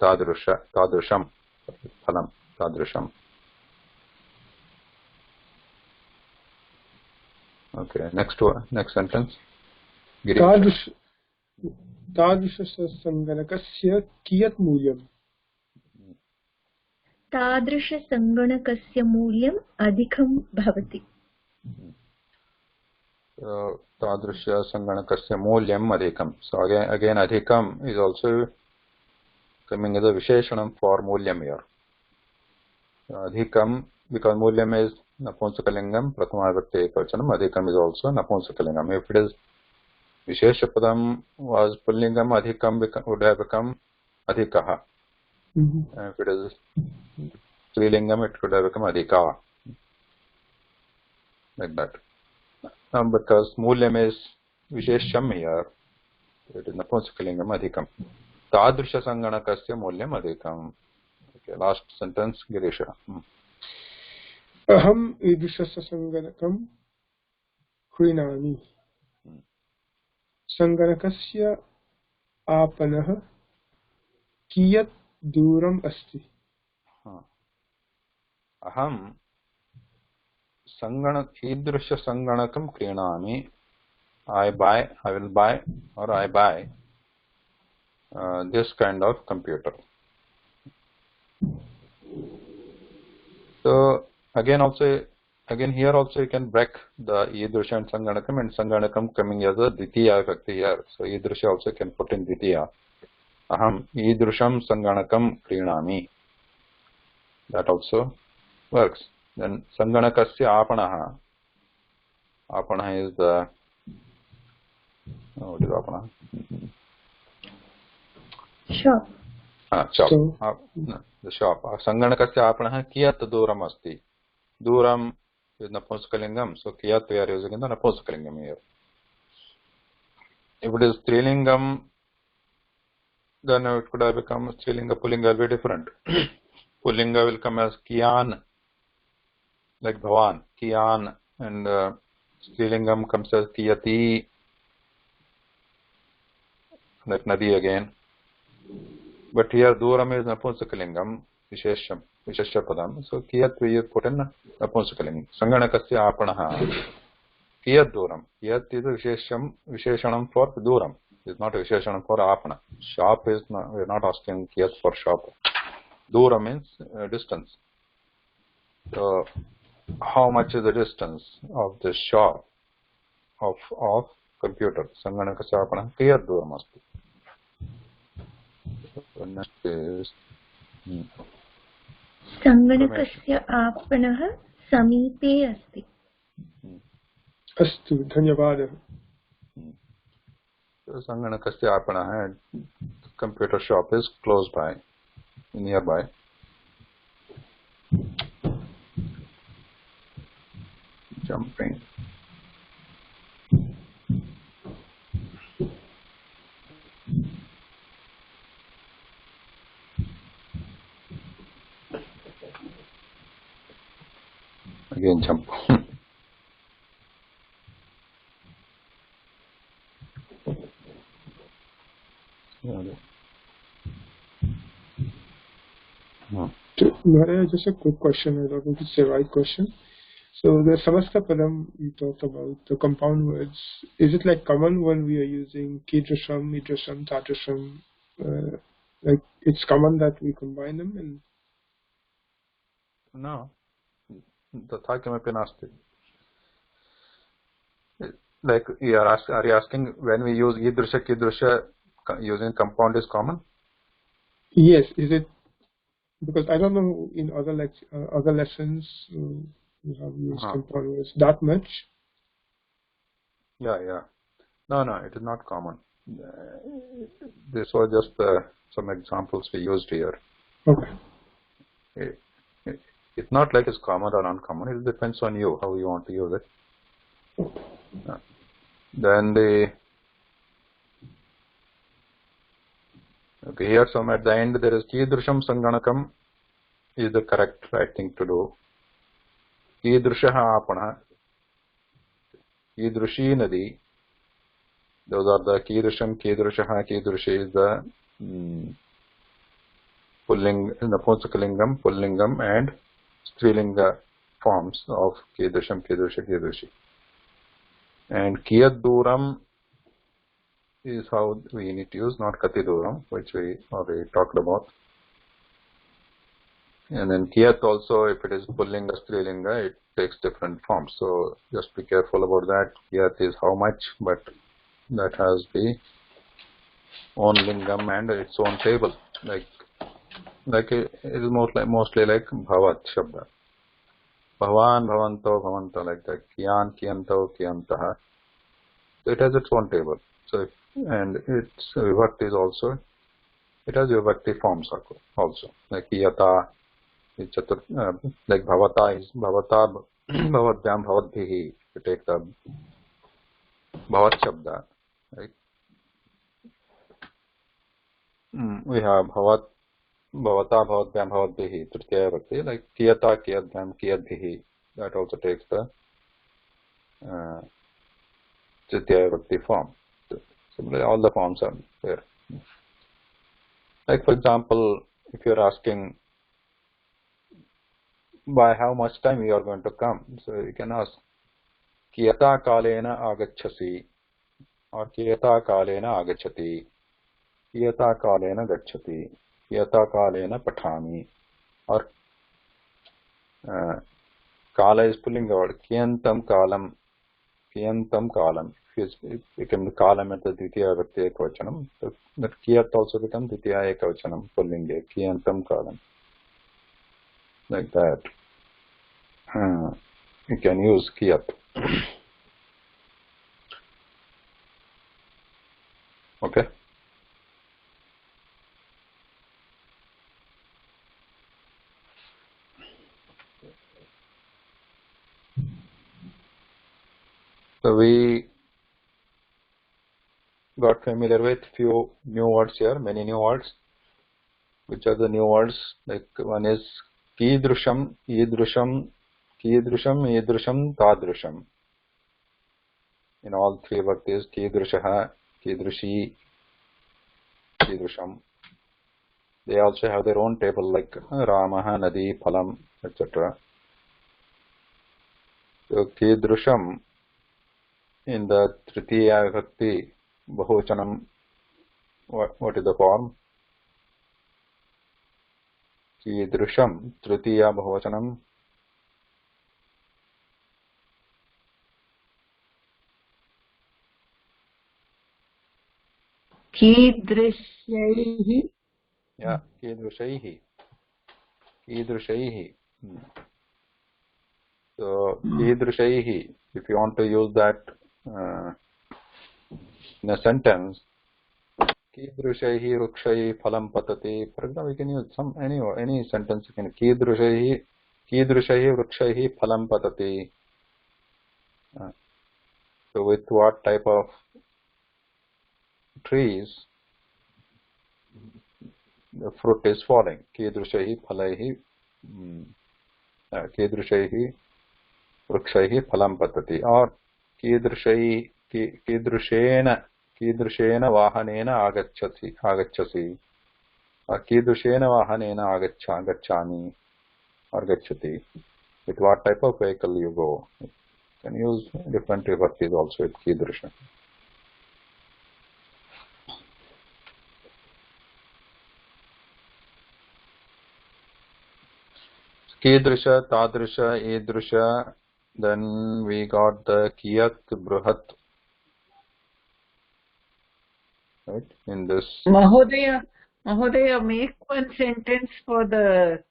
Tadrisham, Phalam, Tadrisham. Okay, next sentence. तादृशस्य सङ्गणकस्य कियत् मूल्यम्? तादृशसङ्गणकस्य मूल्यम् अधिकं भवति. Tadrisha Sanganakasya Mulyam Adhikam. So again Adhikam is also coming as a Visheshanam for Mulyam here. Adhikam, because Mulyam is Napunsakalingam, Prathama Vibhakti Ekvachanam, Adhikam is also Napunsakalingam. If it is Visheshapadam was Pullingam, Adhikam would have become Adhikaha. If it is Strilingam, it could have become Adhika. Like that. Because Mulyam is Vishesham here, it is Napunsakalingam Adhikam. Tadrisha Sanganakasya Mulyam Adhikam. Okay, last sentence, Girisha. Aham idrishasya sanganakam krinami. Sanganakasya apanah kiyat duram asti. Aham Idrisha Sanganakam Krinami. I will buy, or I buy this kind of computer. So again here also you can break the Idrisha and Sanganakam coming as a Ditya Vibhakti here. So Idrisha also can put in Ditya. Aham Idrisham Sanganakam Krinami. That also works. Then Sanganakasya Apanaha. Apanaha is the what is Apanaha? Shop. Shop. The shop. Sanganakasya Apanaha Kiyat Duram Asti. Duram is Napunsakalingam, so Kiyat we are using in the Napunsakalingam here. If it is Strilingam, then it could have become Strilinga, Pullinga will be different. Pullinga will come as Kiyan, like Bhavan, Kiyan, and Strilingam comes as Kiyati, like Nadi again. But here Duram is Napunsakalingam, Visheshapadam. So Kiyat we put in Napunsakalingam. Sanganakasya Apanaha. Kiyat Duram. Kiyat is a Visheshanam for Duram. It is not a Visheshanam for Apana. Shop is not, we are not asking Kiyat for shop. Duram means distance. So how much is the distance of the shop of computer? Sanganakasya Apanaha Kiyat Duram asti. So next is सङ्गणकस्य आपणः समीपे अस्ति. Astu, dhanyavadah. So Sanganakasya Apanaha, computer shop is close by, nearby. Jumping. Again jump. Maharaj, just a quick question. I don't know if it's the right question. So the Samasta Padam you talked about, the compound words, is it like common when we are using Kidrasham, Midrasham, Tadrasham? Like it's common that we combine them? And No. Tathakimapi nasti. Like are you asking when we use idrisha kidrisha using compound is common? Yes, is it, because I don't know in other other lessons we have used compound words that much. Yeah. No, it is not common. This was just some examples we used here. Okay. It's not like it's common or uncommon. It depends on you, how you want to use it. Then okay, here some at the end there is Kidrusham Sanganakam is the correct right thing to do. Kidrushaha Apana, Kidrushi Nadi, those are the Kidrusham, Kidrushaha, Kidrushi is the Pulling, Napunsakalingam, Pullingam and Strilinga forms of Kidrusham, Kidrusha, Kidrushi. And Kiyad Duram is how we need to use, not Kati Duram, which we already talked about. And then Kiyat also, if it is Pullinga, Strilinga, it takes different forms. So just be careful about that. Kiyat is how much, but that has the own lingam and its own table. Like it is mostly like Bhavat Shabda. Bhavan, Bhavanto, Bhavanta, like that. Kiyan, Kiyanto, Kiyantaha. So it has its own table. So and its Vibhakti is also, it has Vibhakti forms also. Like Kiyata, like Bhavata is Bhavata, Bhavatyam, Bhavatbhihi. You take the Bhavat Shabda, right? We have Bhavat, Bhavata, Bhavatyam, Bhavatbhihi, Tritiya Bhakti, like Kiyata, Kiyadhyam, Kiyadbhihi. That also takes the Tritiya Bhakti form. Similarly, all the forms are there. Like for example, if you are asking by how much time you are going to come, so you can ask Kiyata Kalena Agachasi or Kiyata Kalena Agachati, Kiyata Kalena Gachati, Kiyata Kalena Patami, or Kala is pulling the word Kiyantam Kalam, Kiyantam Kalam. If it becomes Kalam at the Dvitiya Bhakti Ekavachanam, that Kiyat also becomes Dvitiya Ekavachanam, pulling it, Kiyantam Kalam. Like that. You can use Kiyat. Okay. So we got familiar with few new words here, many new words. Which are the new words? Like one is Kidrusham, Idrusham, Kidrusham, Idrusham, Tadrusham. In all three bhaktis, Kidrushaha, Kidrushi, Kidrusham. They also have their own table like Ramaha, Nadi, Phalam, etc. So Kidrusham in the Tritiya Bhakti, Bahochanam, what is the form? Kidrusham, Tritiya Bahochanam. कीदृशैः. Yeah, Kidrushaihi. Kidrushaihi. So, Kidrushaihi, if you want to use that in a sentence, Kidrushaihi Rukshaihi Phalam Patati. For example, we can use any sentence. You can Kidrushaihi Rukshaihi Phalam Patati. So, with what type of trees the fruit is falling? Kidrushaihi Phalaihi. Kidrushaihi Rukshaihi Phalam Patati. Or Kidrushena Vahanena Agachasi. Or Kidrushena Vahanena Agachani or Gachati. With what type of vehicle you go. You can use different vibhaktis also with Kidrusha. Kidrusha, Tadrusha, Idrusha. Then we got the Kiyat, Bruhat, right? In this, Mahodaya, make one sentence for the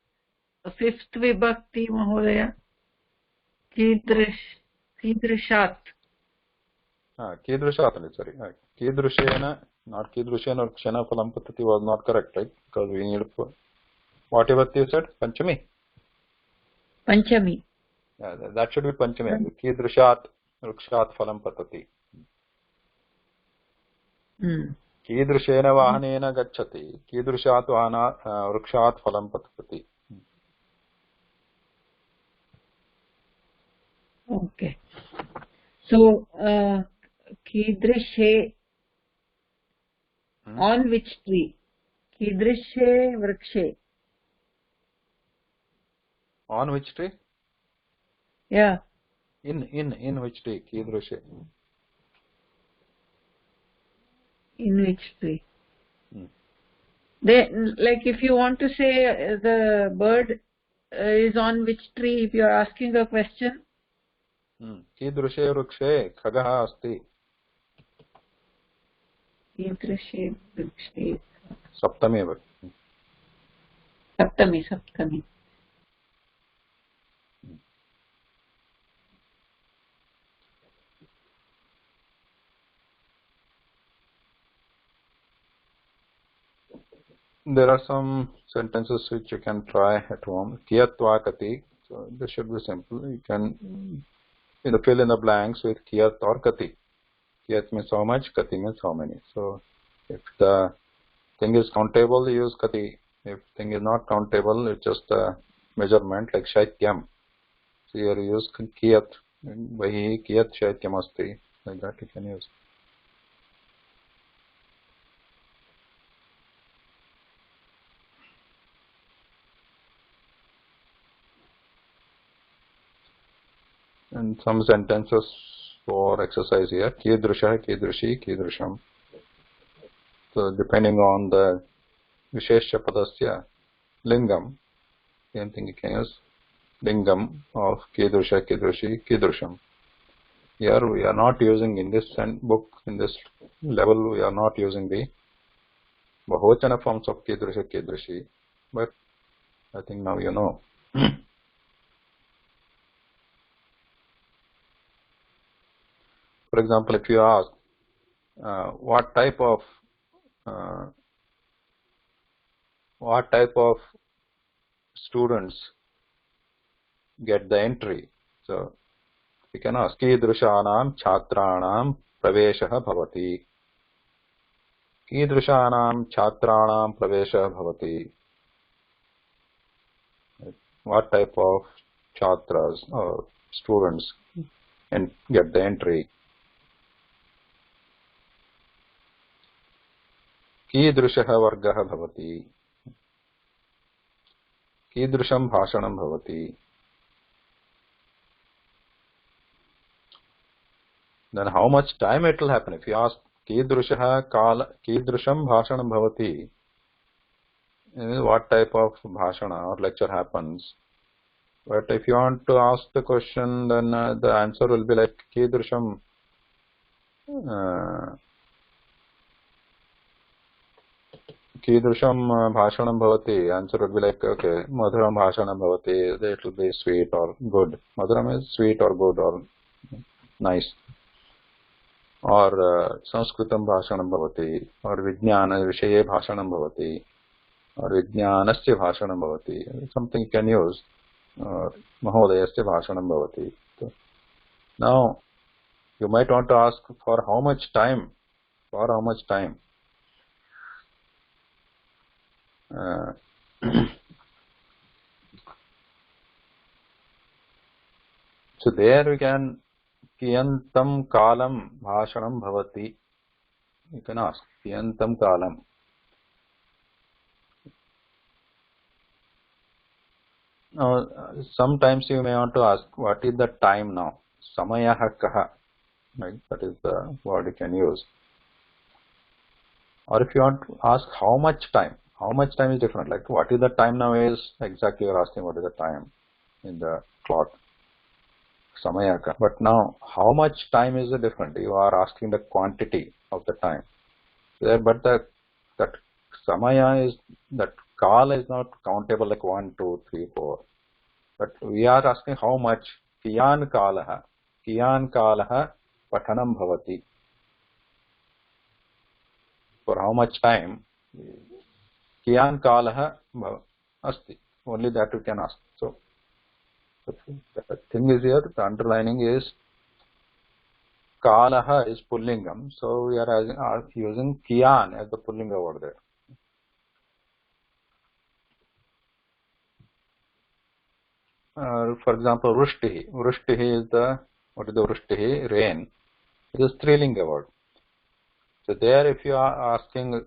fifth vibhakti, Mahodaya. Kidrishat. Kidrushat, sorry. Kidrushena, not Kidrushena or Kshana Phalam Patati was not correct, right? Because we need what vibhakti you said? Panchami? Panchami. Yeah, that should be Panchami. Kidrushat, Rukshat Phalam Patati. कीदृशेन वाहनेन गच्छति कीदृशात् वाहनात् वृक्षात् फलं पतति. Okay. So, कीदृशे, on which tree? कीदृशे वृक्षे. On which tree? Yeah. In which tree? कीदृशे. In which tree? They, like if you want to say the bird is on which tree, if you are asking a question. कीदृशे वृक्षे खगः अस्ति. कीदृशे वृक्षे. सप्तमी. सप्तमी. There are some sentences which you can try at home. Kiyatva kati. So this should be simple. You can fill in the blanks with kiyat or kati. Kiyat means how much, kati means how many. So if the thing is countable, use kati. If thing is not countable, it's just a measurement like shaityam. So here you use kiyat. Vahi kiyat shaityam asti. Like that you can use. And some sentences for exercise here. Kidrusha, kidrushi, kidrusham. So depending on the vishesha padasya lingam, same thing you can use lingam of kidrusha, kidrushi, kidrusham. Here we are not using in this book, in this level, we are not using the bahuvachana forms of kidrusha, kidrushi. But I think now you know. For example, if you ask what type of students get the entry, so you can ask कीदृशानां छात्राणां प्रवेशः भवति. कीदृशानां छात्राणां प्रवेशः भवति. What type of chatras or students and get the entry. कीदृशः वर्गः भवति. कीदृशं भाषणं भवति. Then how much time it will happen? If you ask कीदृशः काल कीदृशं भाषणं भवति, what type of bhashana or lecture happens. But if you want to ask the question, then the answer will be like कीदृशं कीदृशं भाषणं भवति. Answer would be like, okay, madhuram bhashanam bhavati. It will be sweet or good. Madhuram is sweet or good or nice. Or sanskritam bhashanam bhavati. Or vijnana vishaye bhashanam bhavati. Or vijnanasya bhashanam bhavati. Something you can use. Mahodayasya bhashanam bhavati. So, now, you might want to ask for how much time. For how much time. So there we can kiyantam kalam bhashanam bhavati. You can ask kiyantam kalam. Now sometimes you may want to ask what is the time now. Samayah kaha. Right? That is the word you can use. Or if you want to ask how much time. How much time is different. Like what is the time now is exactly you are asking what is the time in the clock. Samayaka. But now how much time is different. You are asking the quantity of the time. But that samaya is, that kala is not countable like 1, 2, 3, 4. But we are asking how much. Kiyan kalaha pathanam bhavati. For how much time? Kiyan kalaha asti. Only that you can ask. So the thing is here, the underlining is kalaha is pullingam. So we are using kiyan as the pullinga over there. For example, Vrishtihi. Vrishtihi is the, what is the Vrishtihi? Rain. It is Strilinga word. So there, if you are asking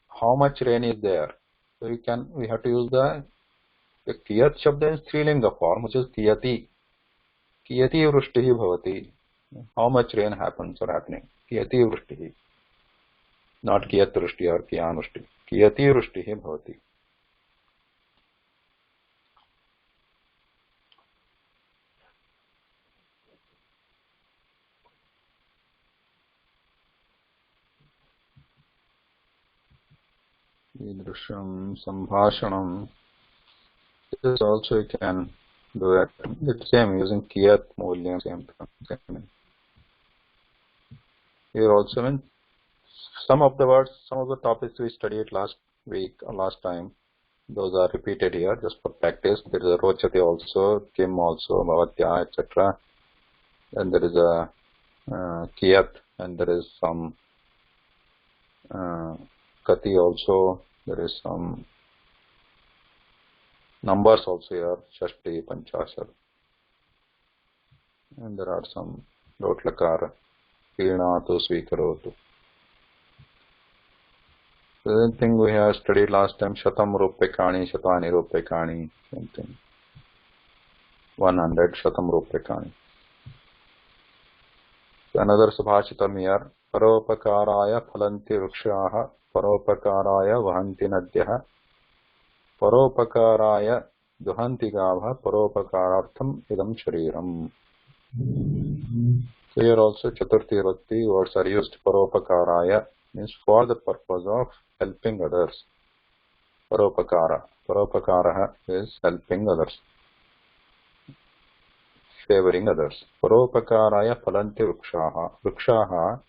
how much rain is there, so we have to use the Kiyat Shabda in Strilinga form, which is Kiyati. Kiyati Vrishtihi bhavati. How much rain happens or happening? Kiyati Vrishtihi. Not Kiyat Vrishti or Kiyan Vrishti. Kiyati Vrishtihi bhavati. Idrisham, Sambhashanam. This also you can do that. It's same using Kiyat, Mulyam, same thing. Here also, some of the words, some of the topics we studied last week or last time, those are repeated here just for practice. There is a Rochati also, Kim also, Bhavatya, etc. Then there is a Kiyat, and there is some Kati also. There is some numbers also here, Shashti, Panchashar. And there are some Lotlakara, Kirnatu, Swikarotu. The same thing we have studied last time, Shatam Rupekani, Shatani Rupekani, same thing. 100 Shatam Rupekani. So another Subhashitam here, Paropakaraya Phalanti Rukshaha, Paropakaraya Vahanti Nadyaha, Paropakaraya Duhanti Gavha, Paropakarartham Idam Shariram. So here also Chaturthi Vibhakti words are used. Paropakaraya means for the purpose of helping others. Paropakara. Paropakara is helping others, favoring others. Paropakaraya phalanti vrikshaha. Vrikshaha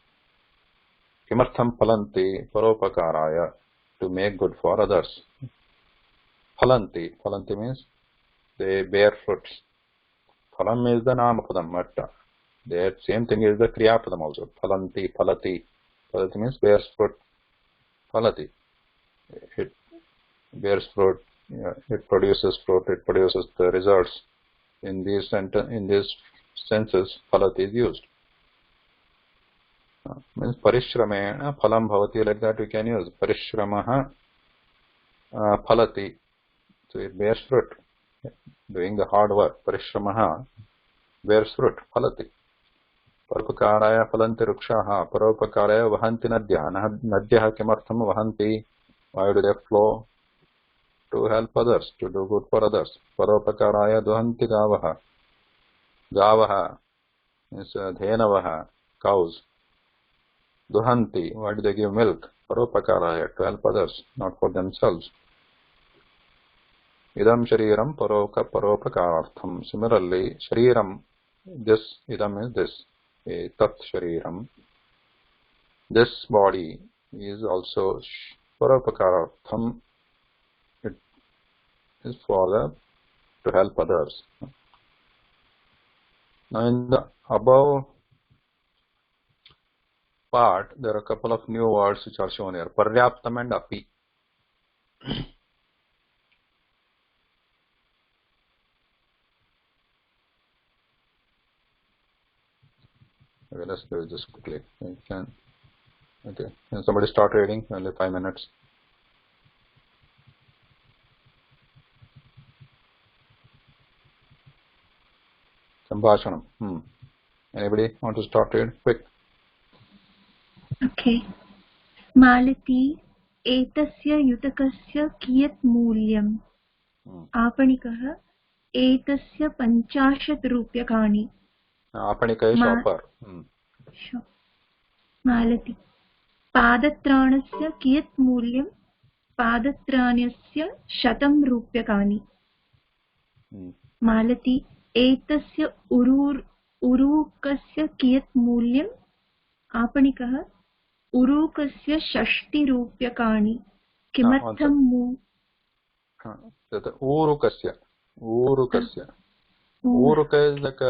kimartham phalanti paropakaraya, to make good for others. Phalanti. Phalanti means they bear fruits. Phalam is the namapadam, but that same thing is the kriyapadam also. Phalanti, phalati. Phalati means bears fruit. Phalati. It bears fruit. Yeah, it produces fruit. It produces the results. In these senses, phalati is used. Means parishramena phalam bhavati, like that we can use. Parishramaha phalati. So it bears fruit. Doing the hard work. Parishramaha bears fruit. Phalati. Paropakaraya phalanti rukshaha. Paropakaraya vahanti nadyaha. Nadyaha kimartham vahanti. Why do they flow? To help others, to do good for others. Paropakaraya duhanti gavaha. Gavaha means dhenavaha, cows. Duhanti, why do they give milk? Paropakaraya, to help others, not for themselves. Idam shariram paropakarartham. Similarly, shariram, this, idam is this. Tat shariram. This body is also paropakarartham. It is for to help others. Now in the above part, there are a couple of new words which are shown here. Paryaptam and api. Okay, let's do this quickly. Okay, can somebody start reading? Only 5 minutes. Sambhashanam. Anybody want to start reading? Quick. Okay. Malati etasya yutakasya kiyat mulyam. Apanikah etasya 50 रूप्यकाणि. Apanika is shopper. Malati पादत्राणस्य कियत् मूल्यं? पादत्राणस्य 100 रूप्यकाणि. मालती, एतस्य उरूकस्य कियत् मूल्यम्? आपणिकः, उरूकस्य 60 रूप्यकाणि. किमर्थं ऊरुकस्य ऊरुक is like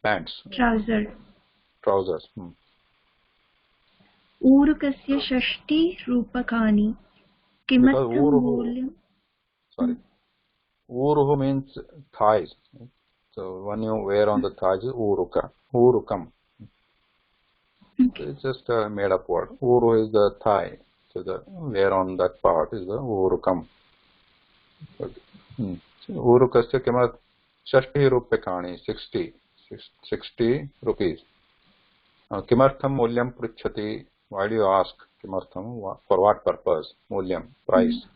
pants, trousers. ऊरुकस्य 60 रूप्यकाणि. किमर्थं मूल्यं? Sorry, uruhu means thighs. So when you wear on the thighs is urukam. Okay. It's just a made up word. Uru is the thigh, so the wear on that part is the urukam. Urukasya kimat 60 rupyakani, 60 rupees. Kimartham mulyam pruchhati. Why do you ask kimartham? For what purpose? Mulyam, price.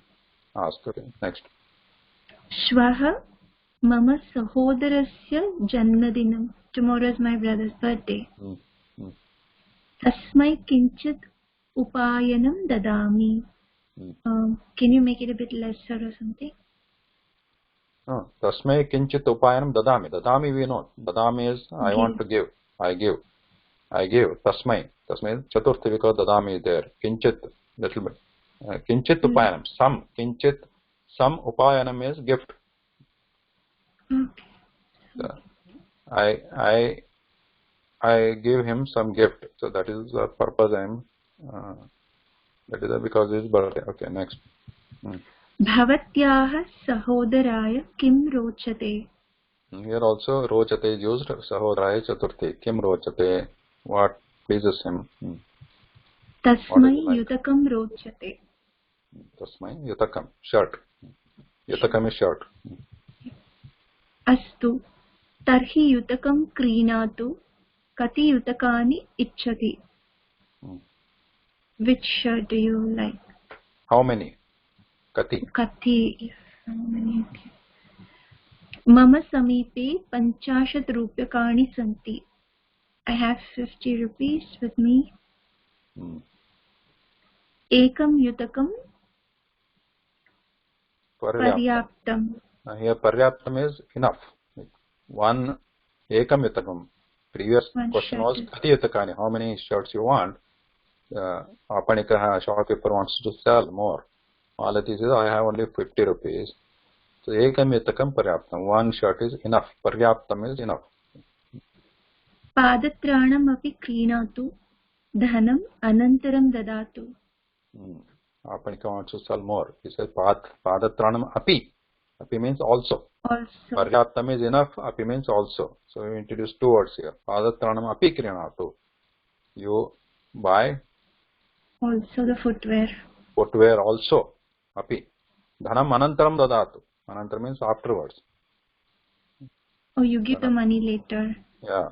Ask. Okay. Next. Shvaha mama sahodarasya janmadinam. Tomorrow is my brother's birthday. Tasmai kinchit upayanam dadami. Can you make it a bit lesser or something? No, tasmai kinchit upayanam dadami. Dadami we know. Dadami is I want to give. I give. Tasmai. Tasmai chaturthi because dadami is there. Kinchit, little bit. Kinchit upayanam. Some. Kinchit. Some upayanam is gift. Okay. I give him some gift. So that is the purpose that is because it is birthday. Okay, next. Bhavatyaha sahodaraya kim rochate. Here also rochate is used. Sahodaraya chaturthi. Kim rochate. What pleases him. Tasmai yutakam rochate. Tasmai yutakam. Shirt. Yutakam is shirt. Astu. Tarhi yutakam kreenatu. Kati yutakani ichchati. Which shirt do you like? How many? Kati. Kati. How many? Okay. Mama samipe 50 रूप्यकाणि santi. I have 50 rupees with me. Ekam yutakam paryaptam. Here paryaptam is enough. One ekam yutakam. Previous question was kati yutakani. How many shirts you want? Apanika shopkeeper wants to sell more. Malati says I have only 50 rupees. So ekam yutakam paryaptam. One shirt is enough. Paryaptam is enough. Padatranam api kreenatu. Dhanam anantaram dadatu. Apanika wants to sell more. He says padatranam api. Api means also. Paryaptam is enough. Api means also. So we introduce two words here. Padatranam api kreenatu. You buy. Also the footwear. Footwear also. Api. Dhanam anantaram dadatu. Anantaram means afterwards. Oh, you give the money later. Yeah.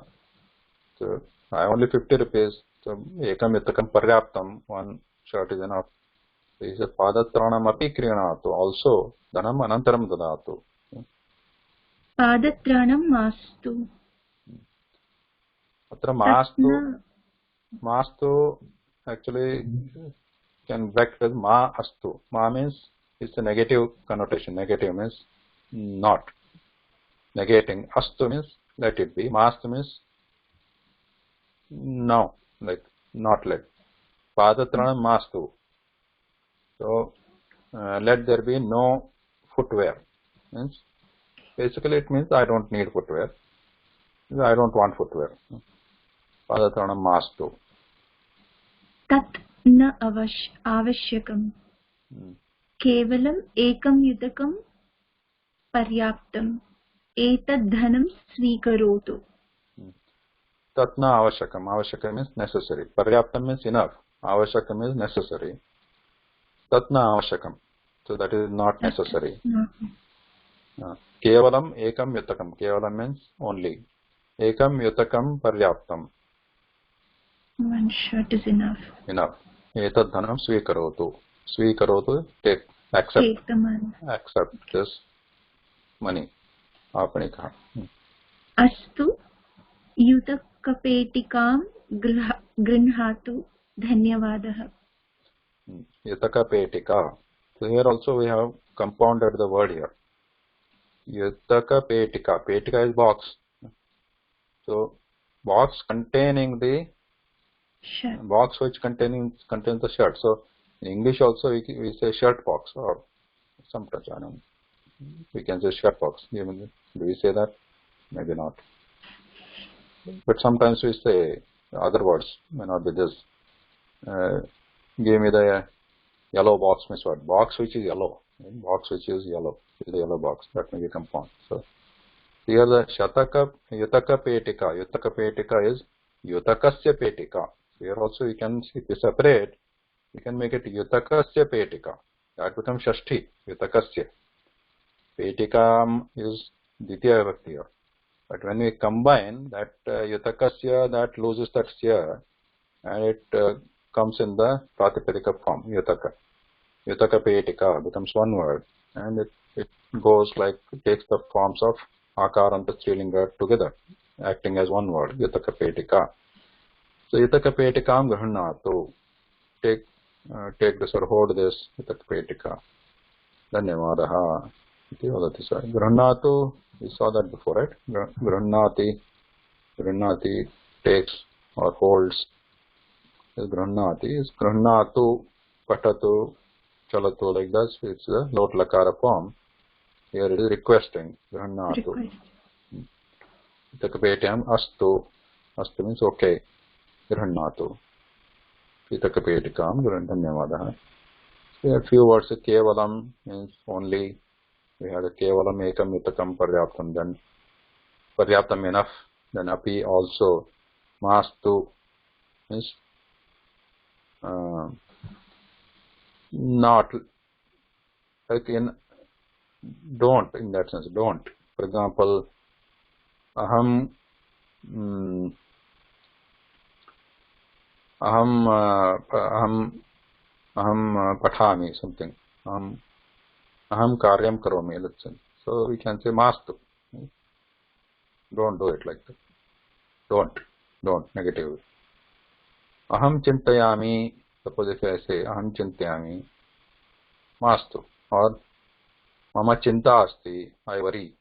So I have only 50 rupees. So ekam yutakam paryaptam. One shirt is enough. So he says padatranam api kreenatu. Also dhanam anantaram dadatu. Padatranam mastu. Atra mastu actually can break with ma astu. Ma means it's a negative connotation. Negative means not. Negating. Astu means let it be. Mastu means no, like not let. Padatranam mastu. So let there be no footwear. Means basically it means I don't need footwear. I don't want footwear. Padatranam mastu. Tat na avashyakam. Kevalam ekam yutakam paryaptam. Etad dhanam swikarotu. Tatna avashakam. Avashakam means necessary. Paryaptam means enough. Avashakam is necessary. Tatna avashakam. So that is not necessary. Kevalam ekam yutakam. Kevalam means only. Ekam yutakam paryaptam. One shirt is enough. Enough. Etad dhanam swikarotu. Swikarotu, take, accept. Take the money. Accept this money. Apanika. Astu yutakapetikam grinhatu dhanyavadah. Yutaka Petika. So here also we have compounded the word here. Yutaka Petika. Petika is box. So box containing the Shirt. box which contains the shirt. So in English also we say shirt box, or sometimes I don't know. We can say shirt box. Do we say that? Maybe not. But sometimes we say other words, may not be this. Give me the yellow box, means what? Box which is yellow. Box which is yellow. Is the yellow box. That may be compound. So here the Shataka, Yutaka Petika. Yutaka Petika is Yutakasya Petika. Here also you can, if you separate, you can make it Yutakasya Petika. That becomes Shashti, Yutakasya. Petikam is Ditya Vibhakti here. But when we combine that Yutakasya, that loses that Sya, and it comes in the Pratipadika form, Yutaka. Yutaka Petika becomes one word, and it goes like, it takes the forms of Akara and Strilinga together, acting as one word, Yutaka Petika. So Yutaka Petikam Grahanato. Take this or hold this, Yutaka Petika. Dhanyavadaha. Grahanato, we saw that before, right? Grahannati takes or holds. Grahannati is Grahannatu, Patatu, Chalatu, like that. It's the Lot Lakara form. Here it is requesting. Grahannatu. Itakapetyam astu. Astu means okay. Grahannatu. Itakapetikam Dhanyavadaha. There are a few words. Kevalam means only. We have a Kevalam Ekam Yutakam Paryaptam. Then Paryaptam enough. Then Api also. Mastu means not. Like in don't, in that sense, don't. For example, aham pathami, something. Aham karyam karomi, let's say. So we can say mastu. Don't do it like that. Don't, negative. Aham chintayami, suppose if I say aham chintayami, mastu. Or Mama chinta asti, I worry.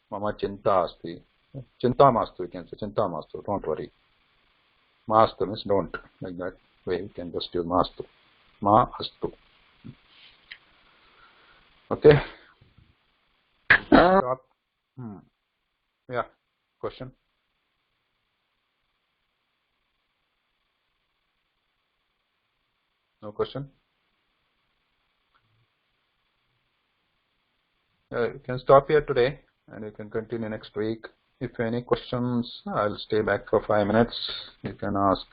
Mama chinta asti. Chinta mastu, we can say. Chinta mastu, don't worry. Mastu means don't. Like that way, we can just use mastu. Ma astu. Okay? Yeah. Question? No question? You can stop here today and you can continue next week. If any questions, I'll stay back for 5 minutes. You can ask.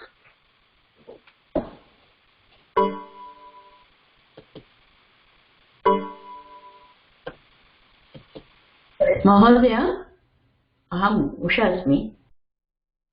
Mahodaya, aham Usha asmi.